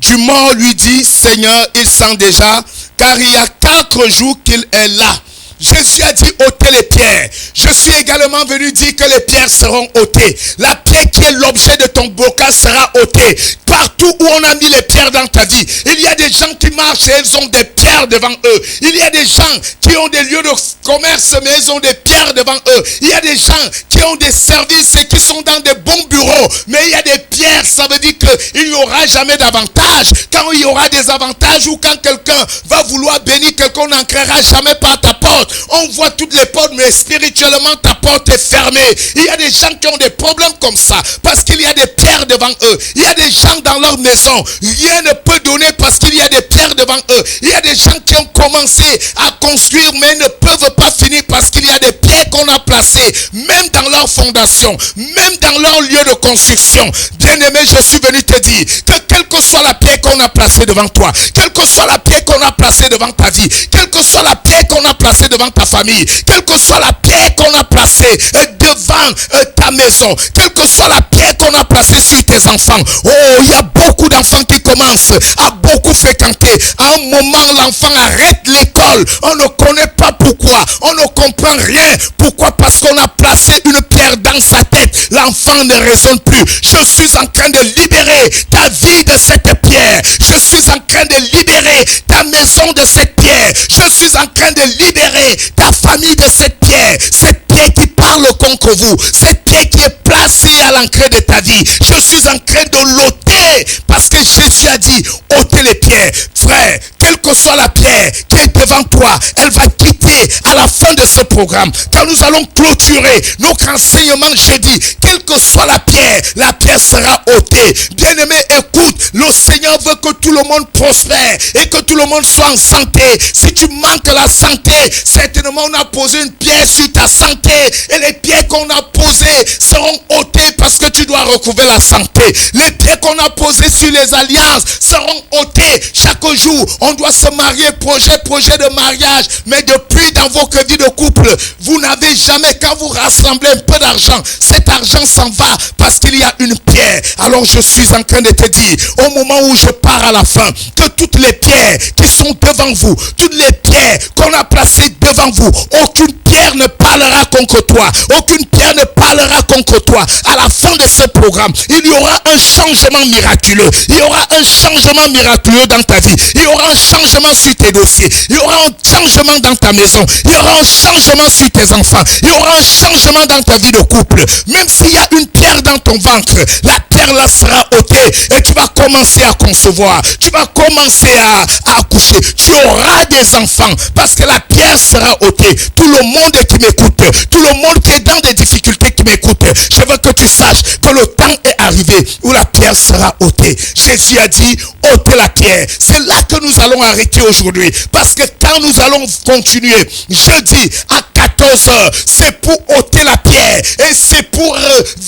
[SPEAKER 1] du mort, lui dit, Seigneur, il sent déjà, car il y a 4 jours qu'il est là. Jésus a dit ôtez les pierres. Je suis également venu dire que les pierres seront ôtées. La pierre qui est l'objet de ton blocage sera ôtée. Partout où on a mis les pierres dans ta vie, il y a des gens qui marchent et ils ont des pierres devant eux. Il y a des gens qui ont des lieux de commerce mais ils ont des pierres devant eux. Il y a des gens qui ont des services et qui sont dans des bons bureaux mais il y a des pierres. Ça veut dire qu'il n'y aura jamais d'avantage. Quand il y aura des avantages ou quand quelqu'un va vouloir bénir quelqu'un, on n'entrera jamais par ta porte. On voit toutes les portes mais spirituellement ta porte est fermée. Il y a des gens qui ont des problèmes comme ça, parce qu'il y a des pierres devant eux. Il y a des gens dans leur maison, rien ne peut donner parce qu'il y a des pierres devant eux. Il y a des gens qui ont commencé à construire, mais ne peuvent pas finir parce qu'il y a des pierres qu'on a placées, même dans leur fondation, même dans leur lieu de construction. Bien-aimé, je suis venu te dire que quelle que soit la pierre qu'on a placée devant toi, quelle que soit la pierre qu'on a placée devant ta vie, quelle que soit la pierre qu'on a placée devant ta famille, quelle que soit la pierre qu'on a placée devant ta maison, quelle que soit la pierre qu'on a placée sur tes enfants. Oh, il y a beaucoup d'enfants qui commencent à beaucoup fréquenter. À un moment, l'enfant arrête l'école. On ne connaît pas pourquoi. On ne comprend rien. Pourquoi? Parce qu'on a placé une pierre dans sa tête. L'enfant ne raisonne plus. Je suis en train de libérer ta vie de cette pierre. Je suis en train de libérer ta maison de cette pierre. Je suis en train de libérer ta famille de cette pierre. Cette pierre qui parle contre vous. Cette pierre qui est placée à l'entrée de ta vie. Je suis en train de l'ôter parce que Jésus a dit ôtez les pierres. Frère, quelle que soit la pierre qui est devant toi, elle va quitter à la fin de ce programme. Quand nous allons clôturer notre enseignement jeudi, quelle que soit la pierre sera ôtée. Bien-aimé, écoute, le Seigneur veut que tout le monde prospère et que tout le monde soit en santé. Si tu manques la santé, certainement on a posé une pierre sur ta santé et les pierres qu'on a posées seront ôtées parce que tu dois recouvrer la santé. Les pierres qu'on a posées sur les alliances seront ôtées. Chaque jour, on doit se marier, projet de mariage, mais depuis dans votre vie de couple, vous n'avez jamais, quand vous rassemblez un peu d'argent, cet argent s'en va parce qu'il y a une pierre. Alors je suis en train de te dire, au moment où je pars à la fin, que toutes les pierres qui sont devant vous, toutes les pierres qu'on a placées devant vous, aucune pierre ne parlera contre toi, aucune pierre ne parlera contre toi. À la fin de ce programme, il y aura un changement miraculeux. Il y aura un changement miraculeux dans ta vie. Il y aura un changement sur tes dossiers. Il y aura un changement dans ta maison. Il y aura un changement sur tes enfants. Il y aura un changement dans ta vie de couple. Même s'il y a une pierre dans ton ventre, la pierre là sera ôtée et tu vas commencer à concevoir. Tu vas commencer à accoucher. Tu auras des enfants parce que la pierre sera ôtée. Tout le monde qui m'écoute, tout le monde qui est dans des difficultés qui m'écoute, je veux que tu saches que le temps est arrivé où la pierre sera ôtée. Jésus a dit ôtez la pierre. C'est là que nous allons arrêter aujourd'hui parce que quand nous allons continuer jeudi à 14h, c'est pour ôter la pierre et c'est pour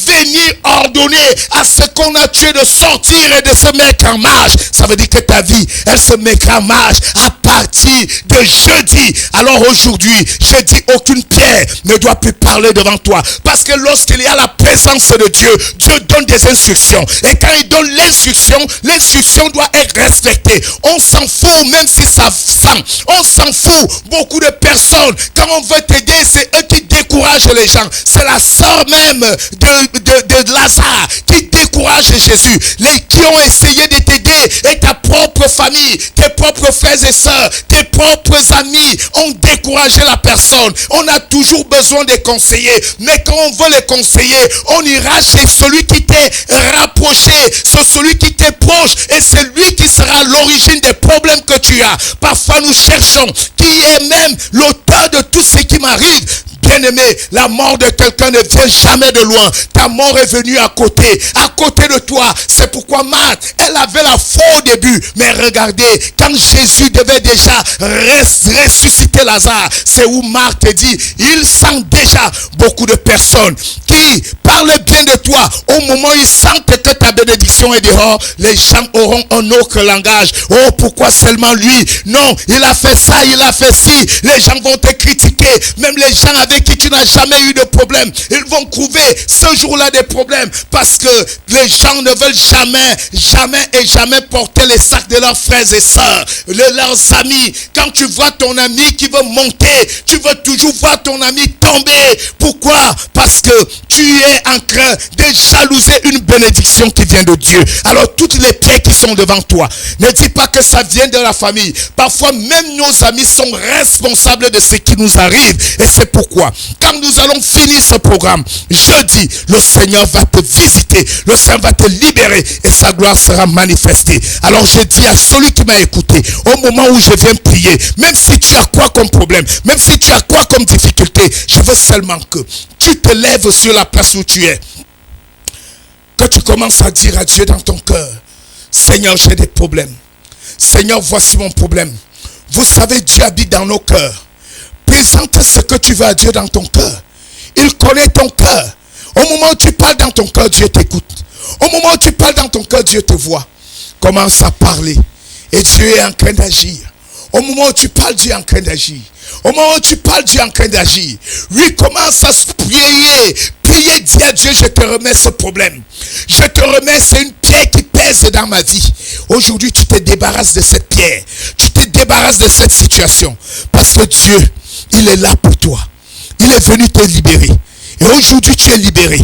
[SPEAKER 1] venir ordonner à ce qu'on a tué de sortir et de se mettre en marche. Ça veut dire que ta vie, elle se mettra en marche à partir de jeudi. Alors aujourd'hui, je dis aucune pierre ne doit plus parler devant toi parce que lorsqu'il y a la présence de Dieu, Dieu donne des instructions et quand il donne l'instruction doit être respectée. On s'en fout même si ça sent. On s'en fout. Beaucoup de personnes, quand on veut t'aider, c'est eux qui découragent les gens. C'est la sœur même de Lazare qui décourage Jésus. Les qui ont essayé de t'aider et ta propre famille, tes propres frères et sœurs, tes propres amis ont découragé la personne. On a toujours besoin de conseillers, mais quand on veut les conseiller, on ira chez celui qui t'est rapproché, c'est celui qui t'est proche et c'est lui qui sera l'origine des problèmes que tu as. Parfois nous cherchons qui est même l'auteur de tout ce qui m'arrive. Bien-aimé, la mort de quelqu'un ne vient jamais de loin. Ta mort est venue à côté de toi. C'est pourquoi Marthe, elle avait la foi au début. Mais regardez, quand Jésus devait déjà ressusciter Lazare, c'est où Marthe dit, il sent déjà beaucoup de personnes qui parlent bien de toi. Au moment où ils sentent que ta bénédiction est dehors, les gens auront un autre langage. Oh, pourquoi seulement lui? Non, il a fait ça, il a fait ci. Les gens vont te critiquer. Même les gens avec qui tu n'as jamais eu de problème, ils vont trouver ce jour-là des problèmes parce que les gens ne veulent jamais porter les sacs de leurs frères et sœurs, leurs amis. Quand tu vois ton ami qui veut monter, tu veux toujours voir ton ami tomber. Pourquoi? Parce que tu es en train de jalouser une bénédiction qui vient de Dieu. Alors toutes les pierres qui sont devant toi, ne dis pas que ça vient de la famille. Parfois même nos amis sont responsables de ce qui nous arrive. Et c'est pourquoi, quand nous allons finir ce programme, jeudi, le Seigneur va te visiter, le Seigneur va te libérer et sa gloire sera manifestée. Alors je dis à celui qui m'a écouté, au moment où je viens prier, même si tu as quoi comme problème, même si tu as quoi comme difficulté, je veux seulement que tu te lèves sur la place où tu es. Que tu commences à dire à Dieu dans ton cœur, Seigneur, j'ai des problèmes. Seigneur, voici mon problème. Vous savez, Dieu habite dans nos cœurs. Présente ce que tu veux à Dieu dans ton cœur. Il connaît ton cœur. Au moment où tu parles dans ton cœur, Dieu t'écoute. Au moment où tu parles dans ton cœur, Dieu te voit. Commence à parler. Et Dieu est en train d'agir. Au moment où tu parles, Dieu est en train d'agir. Au moment où tu parles, Dieu est en train d'agir. Oui, commence à prier. Prier, dis à Dieu, je te remets ce problème. Je te remets, c'est une pierre qui pèse dans ma vie. Aujourd'hui, tu te débarrasses de cette pierre. Tu te débarrasses de cette situation. Parce que Dieu, il est là pour toi. Il est venu te libérer. Et aujourd'hui, tu es libéré.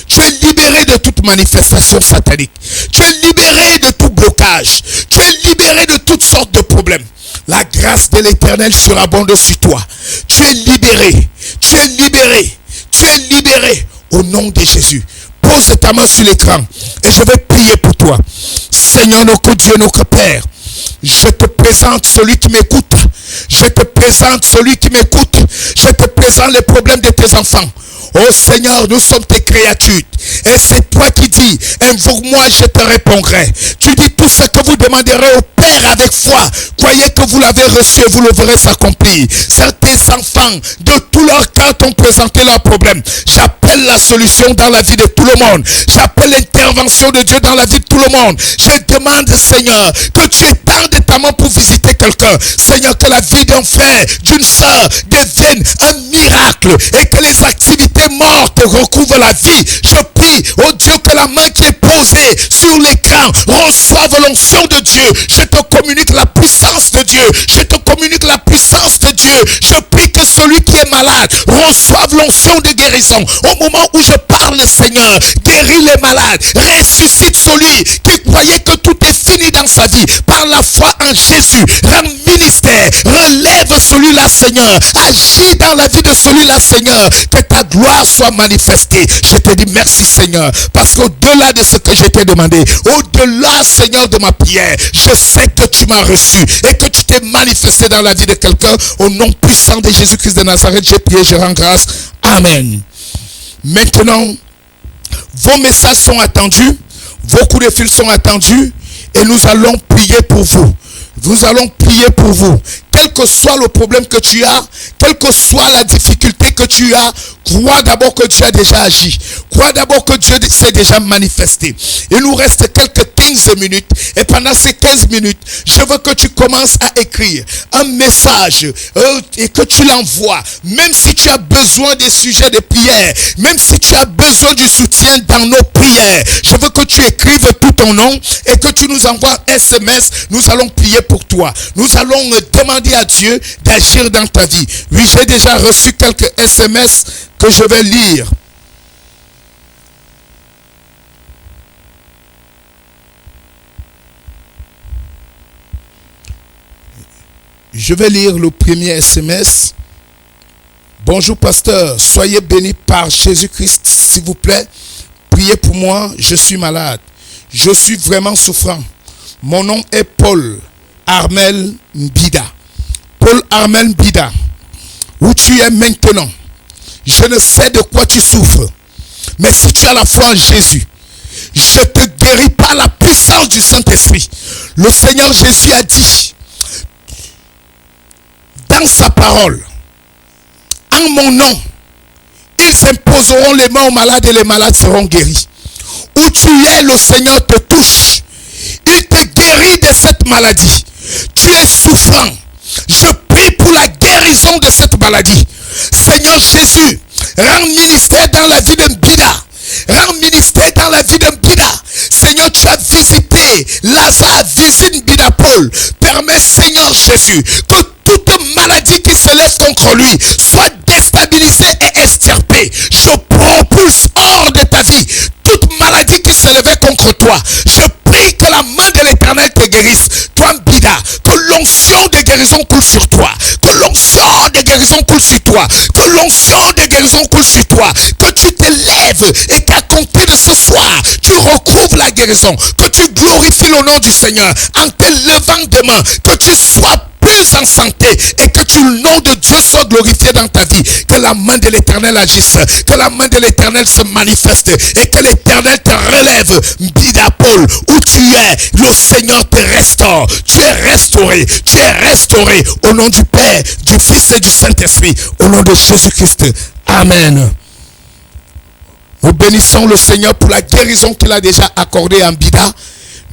[SPEAKER 1] Tu es libéré de toute manifestation satanique. Tu es libéré de tout blocage. Tu es libéré de toutes sortes de problèmes. La grâce de l'Éternel surabonde sur toi. Tu es libéré. Tu es libéré. Tu es libéré au nom de Jésus. Pose ta main sur l'écran et je vais prier pour toi. Seigneur, notre Dieu, notre Père, je te présente celui qui m'écoute. Je te présente celui qui m'écoute. Je te présente les problèmes de tes enfants. Oh Seigneur, nous sommes tes créatures. Et c'est toi qui dis, invoque-moi, je te répondrai. Tu dis tout ce que vous demanderez au Père avec foi. Croyez que vous l'avez reçu et vous le verrez s'accomplir. Certains enfants de tout leur cœur t'ont présenté leurs problèmes. J'appelle la solution dans la vie de tout le monde. J'appelle l'intervention de Dieu dans la vie de tout le monde. Je demande, Seigneur, que tu étendes ta main pour visiter quelqu'un. Seigneur, que la vie d'un frère, d'une soeur devienne un miracle et que les activités mortes recouvrent la vie. Je prie, oh Dieu, que la main qui est posée sur l'écran reçoive l'onction de Dieu. Je te communique la puissance de Dieu. Je te communique la puissance de Dieu. Je prie que celui qui est malade reçoive l'onction de guérison. Au moment où je parle, Seigneur, guéris les malades. Ressuscite celui qui croyait que tout est fini dans sa vie. Par la foi en Jésus, rends ministère. Relève celui-là, Seigneur. Agis dans la vie de celui-là, Seigneur. Que ta gloire soit manifestée. Je te dis merci, Seigneur. Parce qu'au-delà de ce que je t'ai demandé, au-delà, Seigneur, de ma prière, je sais que tu m'as reçu et que tu t'es manifesté dans la vie de quelqu'un. Au nom puissant de Jésus-Christ de Nazareth, j'ai prié, je rends grâce. Amen. Maintenant, vos messages sont attendus, vos coups de fil sont attendus et nous allons prier pour vous. Nous allons prier pour vous. Quel que soit le problème que tu as, quelle que soit la difficulté que tu as, crois d'abord que Dieu a déjà agi. Crois d'abord que Dieu s'est déjà manifesté. Il nous reste quelques 15 minutes. Et pendant ces 15 minutes, je veux que tu commences à écrire un message et que tu l'envoies. Même si tu as besoin des sujets de prière, même si tu as besoin du soutien dans nos prières, je veux que tu écrives tout ton nom et que tu nous envoies un SMS. Nous allons prier pour toi. Nous allons demander à Dieu d'agir dans ta vie. Oui, j'ai déjà reçu quelques SMS que je vais lire. Je vais lire le premier SMS. Bonjour pasteur, soyez bénis par Jésus-Christ, s'il vous plaît. Priez pour moi, je suis malade. Je suis vraiment souffrant. Mon nom est Paul Armel Mbida. Paul Armel Mbida, où tu es maintenant, je ne sais de quoi tu souffres. Mais si tu as la foi en Jésus, je te guéris par la puissance du Saint-Esprit. Le Seigneur Jésus a dit dans sa parole, en mon nom, ils imposeront les mains aux malades et les malades seront guéris. Où tu es, le Seigneur te touche. Il te guérit de cette maladie. Tu es souffrant. Je prie pour la guérison de cette maladie. Seigneur Jésus, rends ministère dans la vie de Mbida. Rends ministère dans la vie de Mbida. Seigneur, tu as visité Lazare, visite Mbida Paul. Permets, Seigneur Jésus, que toute maladie qui se lève contre lui soit déstabilisée et extirpée. Je propulse hors de ta vie toute maladie qui se levait contre toi. Je prie que la main de l'Éternel te guérisse. Toi, Mbida, que l'onction de guérison coule sur toi. Que l'onction de guérison coule sur toi. Que l'onction de guérison coule sur toi. Que tu te lèves et qu'à compter de ce soir, tu recouvres la guérison. Que tu glorifies le nom du Seigneur en te levant demain. Que tu sois plus en santé et que le nom de Dieu soit glorifié dans ta vie. Que la main de l'Éternel agisse, que la main de l'Éternel se manifeste et que l'Éternel te relève. Bidapol, où tu es, le Seigneur te restaure. Tu es restauré au nom du Père, du Fils et du Saint-Esprit, au nom de Jésus-Christ. Amen. Nous bénissons le Seigneur pour la guérison qu'il a déjà accordée en Bida.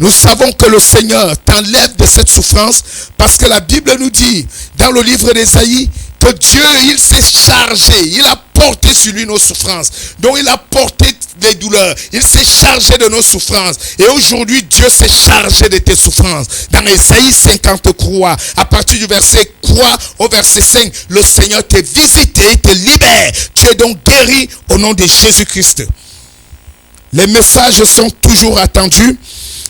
[SPEAKER 1] Nous savons que le Seigneur t'enlève de cette souffrance parce que la Bible nous dit dans le livre d'Ésaïe que Dieu, il s'est chargé, il a porté sur lui nos souffrances. Donc il a porté les douleurs, il s'est chargé de nos souffrances. Et aujourd'hui, Dieu s'est chargé de tes souffrances. Dans Ésaïe 53, à partir du verset 3 au verset 5, le Seigneur t'a visité, te libère. Tu es donc guéri au nom de Jésus-Christ. Les messages sont toujours attendus.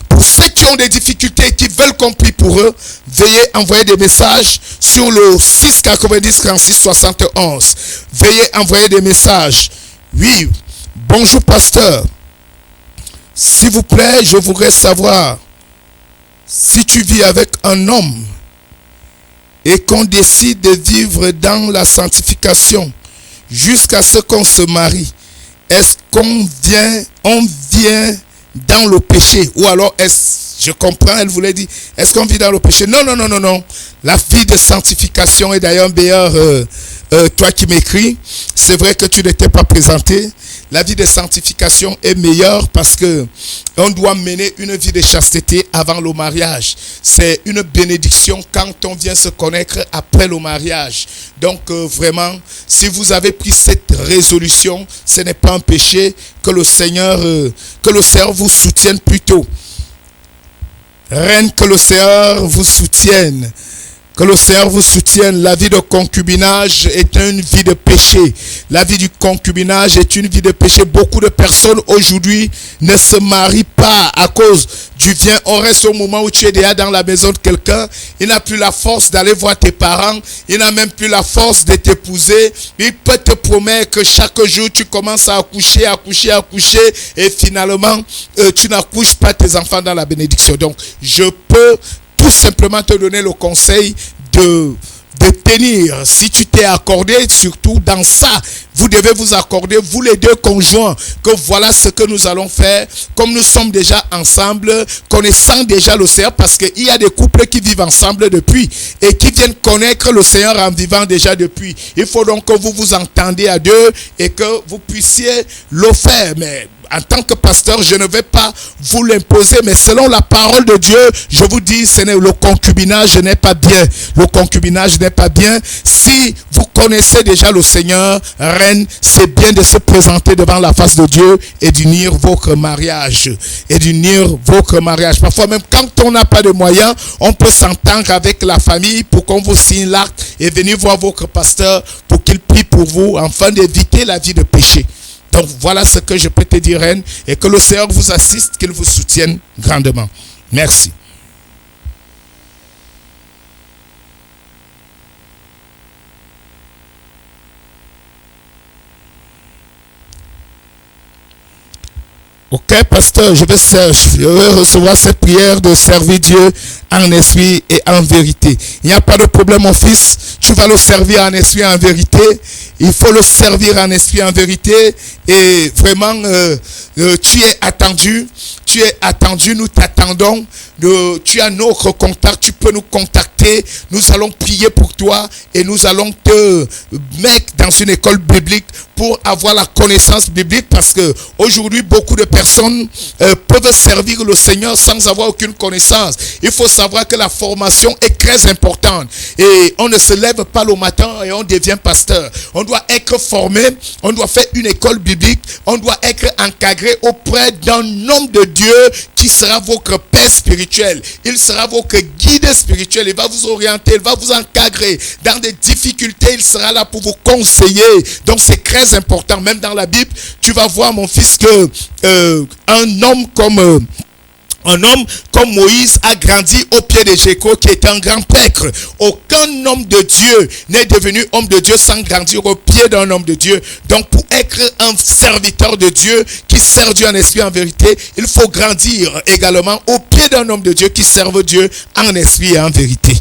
[SPEAKER 1] Pour ceux qui ont des difficultés et qui veulent qu'on prie pour eux, veuillez envoyer des messages sur le 690 36 71. Veuillez envoyer des messages. Oui, bonjour pasteur. S'il vous plaît, je voudrais savoir si tu vis avec un homme et qu'on décide de vivre dans la sanctification jusqu'à ce qu'on se marie. Est-ce qu'on vient dans le péché? Ou alors je comprends, elle voulait dire, est-ce qu'on vit dans le péché? Non. La vie de sanctification est d'ailleurs meilleure. Toi qui m'écris, c'est vrai que tu n'étais pas présenté. La vie de sanctification est meilleure parce que on doit mener une vie de chasteté avant le mariage. C'est une bénédiction quand on vient se connaître après le mariage. Donc vraiment, si vous avez pris cette résolution, ce n'est pas un péché. Que le Seigneur vous soutienne plutôt. Reine, que le Seigneur vous soutienne. Que le Seigneur vous soutienne. La vie de concubinage est une vie de péché. La vie du concubinage est une vie de péché. Beaucoup de personnes aujourd'hui ne se marient pas à cause du viens. On reste au moment où tu es déjà dans la maison de quelqu'un. Il n'a plus la force d'aller voir tes parents. Il n'a même plus la force de t'épouser. Il peut te promettre que chaque jour tu commences à accoucher. Et finalement, tu n'accouches pas tes enfants dans la bénédiction. Donc, je peux tout simplement te donner le conseil de tenir. Si tu t'es accordé, surtout dans ça, vous devez vous accorder, vous les deux conjoints, que voilà ce que nous allons faire, comme nous sommes déjà ensemble, connaissant déjà le Seigneur, parce qu'il y a des couples qui vivent ensemble depuis, et qui viennent connaître le Seigneur en vivant déjà depuis. Il faut donc que vous vous entendez à deux, et que vous puissiez le faire, mais en tant que pasteur, je ne vais pas vous l'imposer, mais selon la parole de Dieu, je vous dis, le concubinage n'est pas bien. Le concubinage n'est pas bien. Si vous connaissez déjà le Seigneur, reine, c'est bien de se présenter devant la face de Dieu et d'unir votre mariage. Parfois même quand on n'a pas de moyens, on peut s'entendre avec la famille pour qu'on vous signe l'acte et venir voir votre pasteur pour qu'il prie pour vous afin d'éviter la vie de péché. Donc voilà ce que je peux te dire, reine, et que le Seigneur vous assiste, qu'il vous soutienne grandement. Merci. Ok, pasteur, je vais recevoir cette prière de servir Dieu en esprit et en vérité. Il n'y a pas de problème, mon fils. Tu vas le servir en esprit et en vérité. Il faut le servir en esprit et en vérité. Et vraiment, tu es attendu. Nous t'attendons. Tu as notre contact. Tu peux nous contacter. Nous allons prier pour toi. Et nous allons te mettre dans une école biblique pour avoir la connaissance biblique. Parce que aujourd'hui, beaucoup de personnes peuvent servir le Seigneur sans avoir aucune connaissance. Il faut savoir que la formation est très importante. Et on ne se lève pas le matin et on devient pasteur. On doit être formé. On doit faire une école biblique. On doit être encadré auprès d'un homme de Dieu qui sera votre père spirituel. Il sera votre guide spirituel. Il va vous orienter. Il va vous encadrer. Dans des difficultés, il sera là pour vous conseiller. Donc c'est très important. Même dans la Bible, tu vas voir, mon fils, que un homme comme Moïse a grandi au pied de Jéco, qui est un grand prêtre. Aucun homme de Dieu n'est devenu homme de Dieu sans grandir au pied d'un homme de Dieu. Donc pour être un serviteur de Dieu qui sert Dieu en esprit en vérité, il faut grandir également au pied d'un homme de Dieu qui serve Dieu en esprit et en vérité.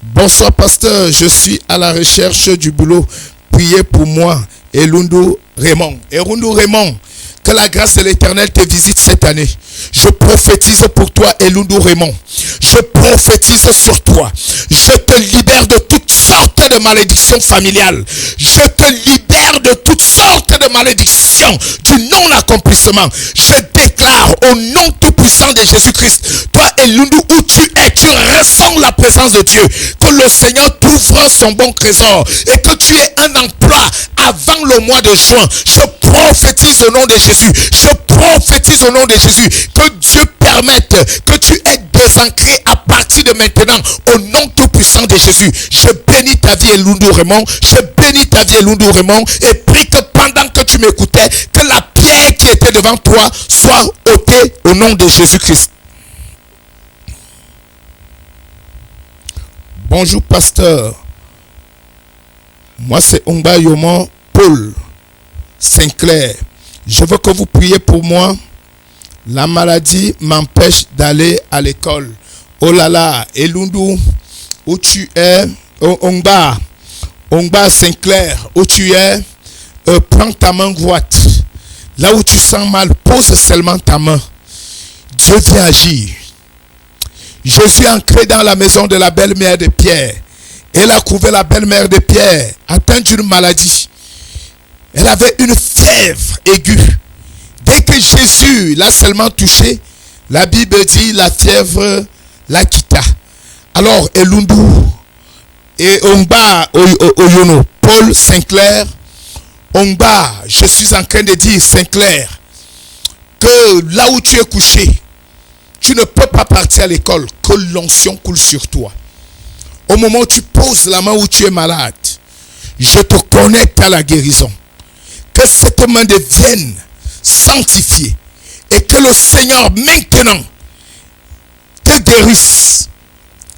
[SPEAKER 1] Bonsoir pasteur, je suis à la recherche du boulot. Priez pour moi. Elundu Raymond. Elundu Raymond, que la grâce de l'Éternel te visite cette année. Je prophétise pour toi, Elundu Raymond. Je prophétise sur toi. Je te libère de toutes sortes de malédictions familiales. Je te libère de toutes sortes de malédictions du non-accomplissement. Je déclare au nom tout-puissant de Jésus-Christ, toi Elundu, où tu es, tu ressens la présence de Dieu. Que le Seigneur t'ouvre son bon trésor et que tu aies un emploi avant le mois de juin. Je prophétise au nom de Jésus. Je prophétise au nom de Jésus que Dieu permette que tu aies désancré à partir de maintenant au nom tout-puissant de Jésus. Je bénis ta vie Elundu Raymond. Je bénis ta vie Elundu Raymond et prie que pendant que tu m'écoutais, que la pierre qui était devant toi soit ôtée au nom de Jésus-Christ. Bonjour pasteur. Moi c'est Ongba Yoman Paul Sinclair. Je veux que vous priez pour moi. La maladie m'empêche d'aller à l'école. Oh là là, Elundu, où tu es, Ongba Sinclair, où tu es, prends ta main droite. Là où tu sens mal, pose seulement ta main. Dieu vient agir. Je suis entré dans la maison de la belle-mère de Pierre. Elle a trouvé la belle-mère de Pierre atteinte d'une maladie. Elle avait une fièvre aiguë. Dès que Jésus l'a seulement touché, la Bible dit la fièvre la quitta. Alors Elundu et Ongba Oyono, Paul Sinclair, Ongba, je suis en train de dire Sinclair, que là où tu es couché, tu ne peux pas partir à l'école, que l'onction coule sur toi. Au moment où tu poses la main où tu es malade, je te connecte à la guérison. Que cette main devienne sanctifiée et que le Seigneur maintenant te guérisse.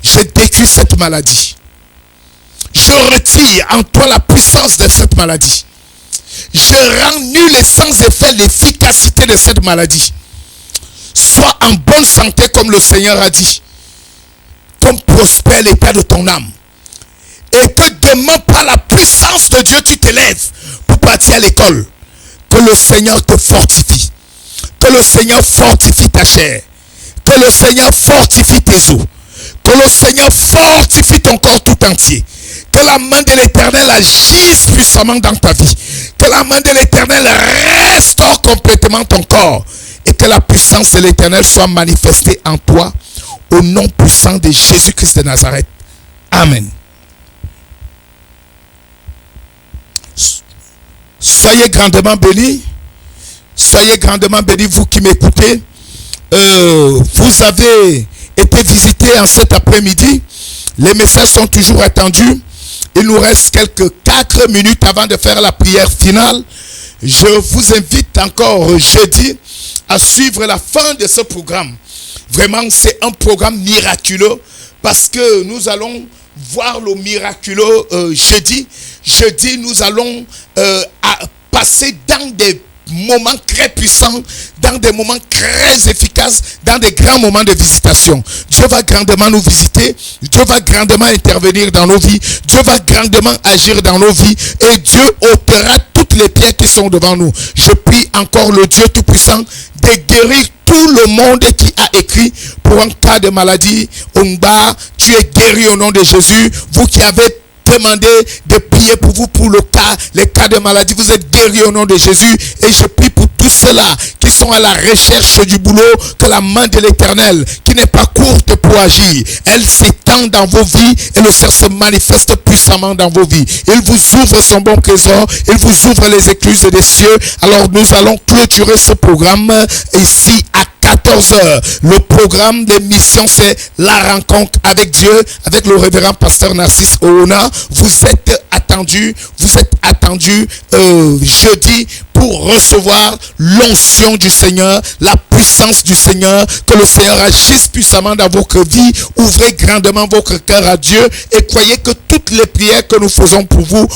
[SPEAKER 1] Je détruis cette maladie. Je retire en toi la puissance de cette maladie. Je rends nul et sans effet l'efficacité de cette maladie. Sois en bonne santé comme le Seigneur a dit. Comme prospère l'état de ton âme. Et que demain par la puissance de Dieu tu t'élèves pour partir à l'école. Que le Seigneur te fortifie. Que le Seigneur fortifie ta chair. Que le Seigneur fortifie tes os. Que le Seigneur fortifie ton corps tout entier. Que la main de l'Éternel agisse puissamment dans ta vie. Que la main de l'Éternel restaure complètement ton corps. Et que la puissance de l'Éternel soit manifestée en toi. Au nom puissant de Jésus-Christ de Nazareth. Amen. Soyez grandement bénis. Soyez grandement bénis, vous qui m'écoutez. Vous avez été visités en cet après-midi. Les messages sont toujours attendus. Il nous reste quelques 4 minutes avant de faire la prière finale. Je vous invite encore jeudi à suivre la fin de ce programme. Vraiment, c'est un programme miraculeux parce que nous allons voir le miraculeux jeudi. Jeudi, nous allons passer dans des moments très puissants, dans des moments très efficaces, dans des grands moments de visitation. Dieu va grandement nous visiter, Dieu va grandement intervenir dans nos vies, Dieu va grandement agir dans nos vies et Dieu ôtera toutes les pierres qui sont devant nous. Je prie encore le Dieu Tout-Puissant de guérir tout le monde qui a écrit pour un cas de maladie. Ongba, tu es guéri au nom de Jésus. Vous qui avez demandé de prier pour vous pour les cas de maladie, vous êtes guéris au nom de Jésus. Et je prie pour tous ceux-là qui sont à la recherche du boulot, que la main de l'Éternel, qui n'est pas courte pour agir, elle s'étend dans vos vies et le Seigneur se manifeste puissamment dans vos vies. Il vous ouvre son bon trésor, il vous ouvre les écluses des cieux. Alors nous allons clôturer ce programme ici à 14h. Le programme d'émission, c'est la rencontre avec Dieu, avec le révérend pasteur Narcisse Oona. Vous êtes attendus, vous vous êtes attendus jeudi pour recevoir l'onction du Seigneur, la puissance du Seigneur, que le Seigneur agisse puissamment dans votre vie. Ouvrez grandement votre cœur à Dieu et croyez que toutes les prières que nous faisons pour vous,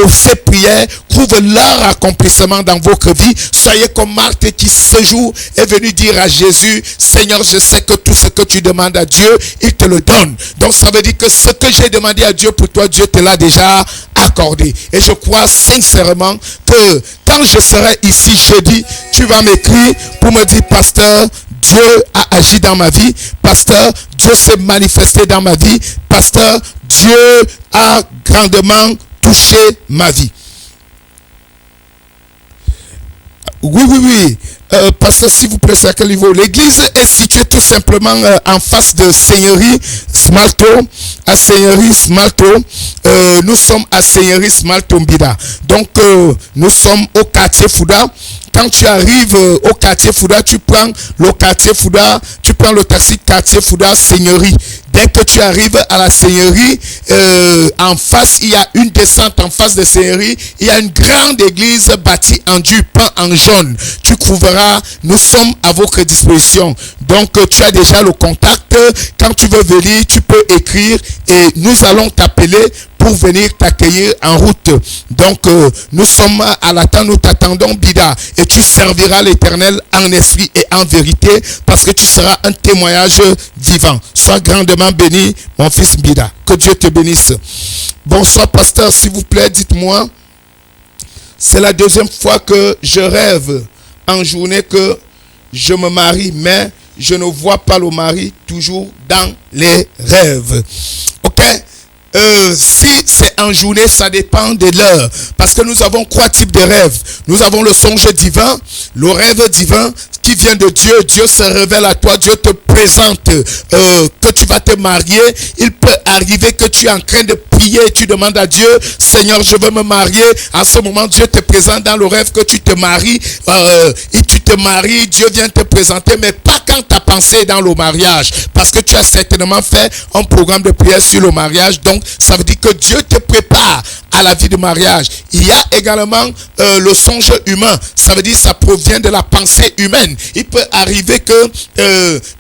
[SPEAKER 1] ces prières trouvent leur accomplissement dans votre vie. Soyez comme Marthe qui ce jour est venue dire à Jésus, Seigneur, je sais que tout ce que tu demandes à Dieu, il te le donne. Donc ça veut dire que ce que j'ai demandé à Dieu pour toi, Dieu te l'a déjà accordé. Et je crois sincèrement que quand je serai ici jeudi, tu vas m'écrire pour me dire, pasteur, Dieu a agi dans ma vie. Pasteur, Dieu s'est manifesté dans ma vie. Pasteur, Dieu a grandement touché ma vie. Oui. Pasteur, s'il vous plaît, c'est à quel niveau? L'église est située tout simplement en face de Seigneurie Smalto. À Seigneurie Smalto. Nous sommes à Seigneurie Smalto Mbida. Donc, nous sommes au quartier Fouda. Quand tu arrives au quartier Fouda, tu prends le quartier Fouda, tu prends le taxi quartier Fouda Seigneurie. Dès que tu arrives à la Seigneurie, en face, il y a une descente en face de Seigneurie. Il y a une grande église bâtie en dur, peint en jaune. Tu trouveras, nous sommes à votre disposition. Donc, tu as déjà le contact. Quand tu veux venir, tu peux écrire et nous allons t'appeler pour venir t'accueillir en route. Donc, nous sommes à l'attente, nous t'attendons, Bida. Et tu serviras l'Éternel en esprit et en vérité parce que tu seras un témoignage vivant. Sois grandement béni, mon fils Bida. Que Dieu te bénisse. Bonsoir, pasteur, s'il vous plaît, dites-moi. C'est la deuxième fois que je rêve en journée que je me marie, mais je ne vois pas le mari toujours dans les rêves. Ok? Si c'est en journée, ça dépend de l'heure. Parce que nous avons trois types de rêves. Nous avons le songe divin, le rêve divin qui vient de Dieu. Dieu se révèle à toi, Dieu te présente que tu vas te marier. Il peut arriver que tu es en train de prier et tu demandes à Dieu, Seigneur, je veux me marier. En ce moment, Dieu te présente dans le rêve que tu te maries. Et tu te maries, Dieu vient te présenter, mais pas quand ta pensée est dans le mariage. Parce que tu as certainement fait un programme de prière sur le mariage. Donc, ça veut dire que Dieu te prépare à la vie de mariage. Il y a également le songe humain. Ça veut dire que ça provient de la pensée humaine. Il peut arriver que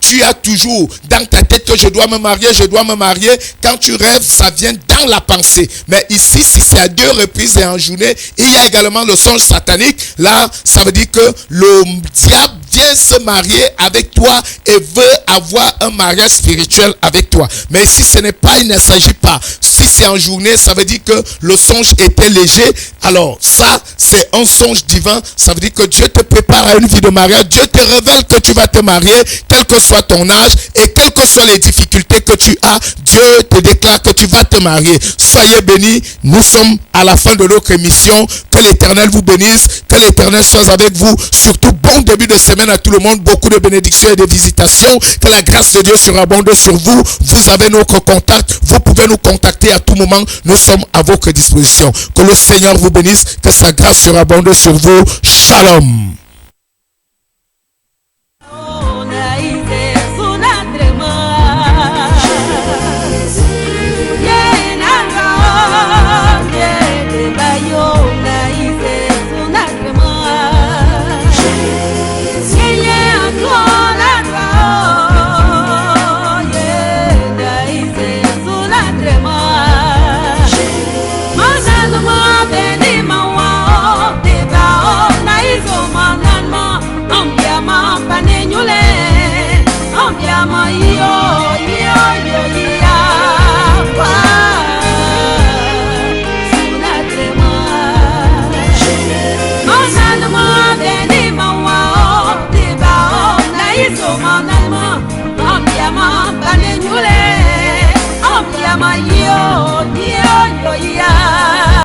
[SPEAKER 1] tu as toujours dans ta tête que je dois me marier, je dois me marier. Quand tu rêves, ça vient dans la pensée. Mais ici, si c'est à 2 reprises et en journée, il y a également le songe satanique. Là, ça veut dire que le diable vient se marier avec toi et veut avoir un mariage spirituel avec toi. Mais ici, ce n'est pas, il ne s'agit pas. Si c'est en journée, ça veut dire que le songe était léger. Alors, ça, c'est un songe divin. Ça veut dire que Dieu te prépare à une vie de mariage. Dieu te révèle que tu vas te marier, quel que soit ton âge et quelles que soient les difficultés que tu as. Dieu te déclare que tu vas te marier. Soyez bénis. Nous sommes à la fin de notre émission. Que l'Éternel vous bénisse. Que l'Éternel soit avec vous. Surtout, bon début de semaine à tout le monde. Beaucoup de bénédictions et de visitations. Que la grâce de Dieu surabonde sur vous. Vous avez notre contact. Vous pouvez nous contacter à tout moment. Nous sommes à votre disposition. Que le Seigneur vous bénisse. Que sa grâce surabonde sur vous. Shalom.
[SPEAKER 2] Yo,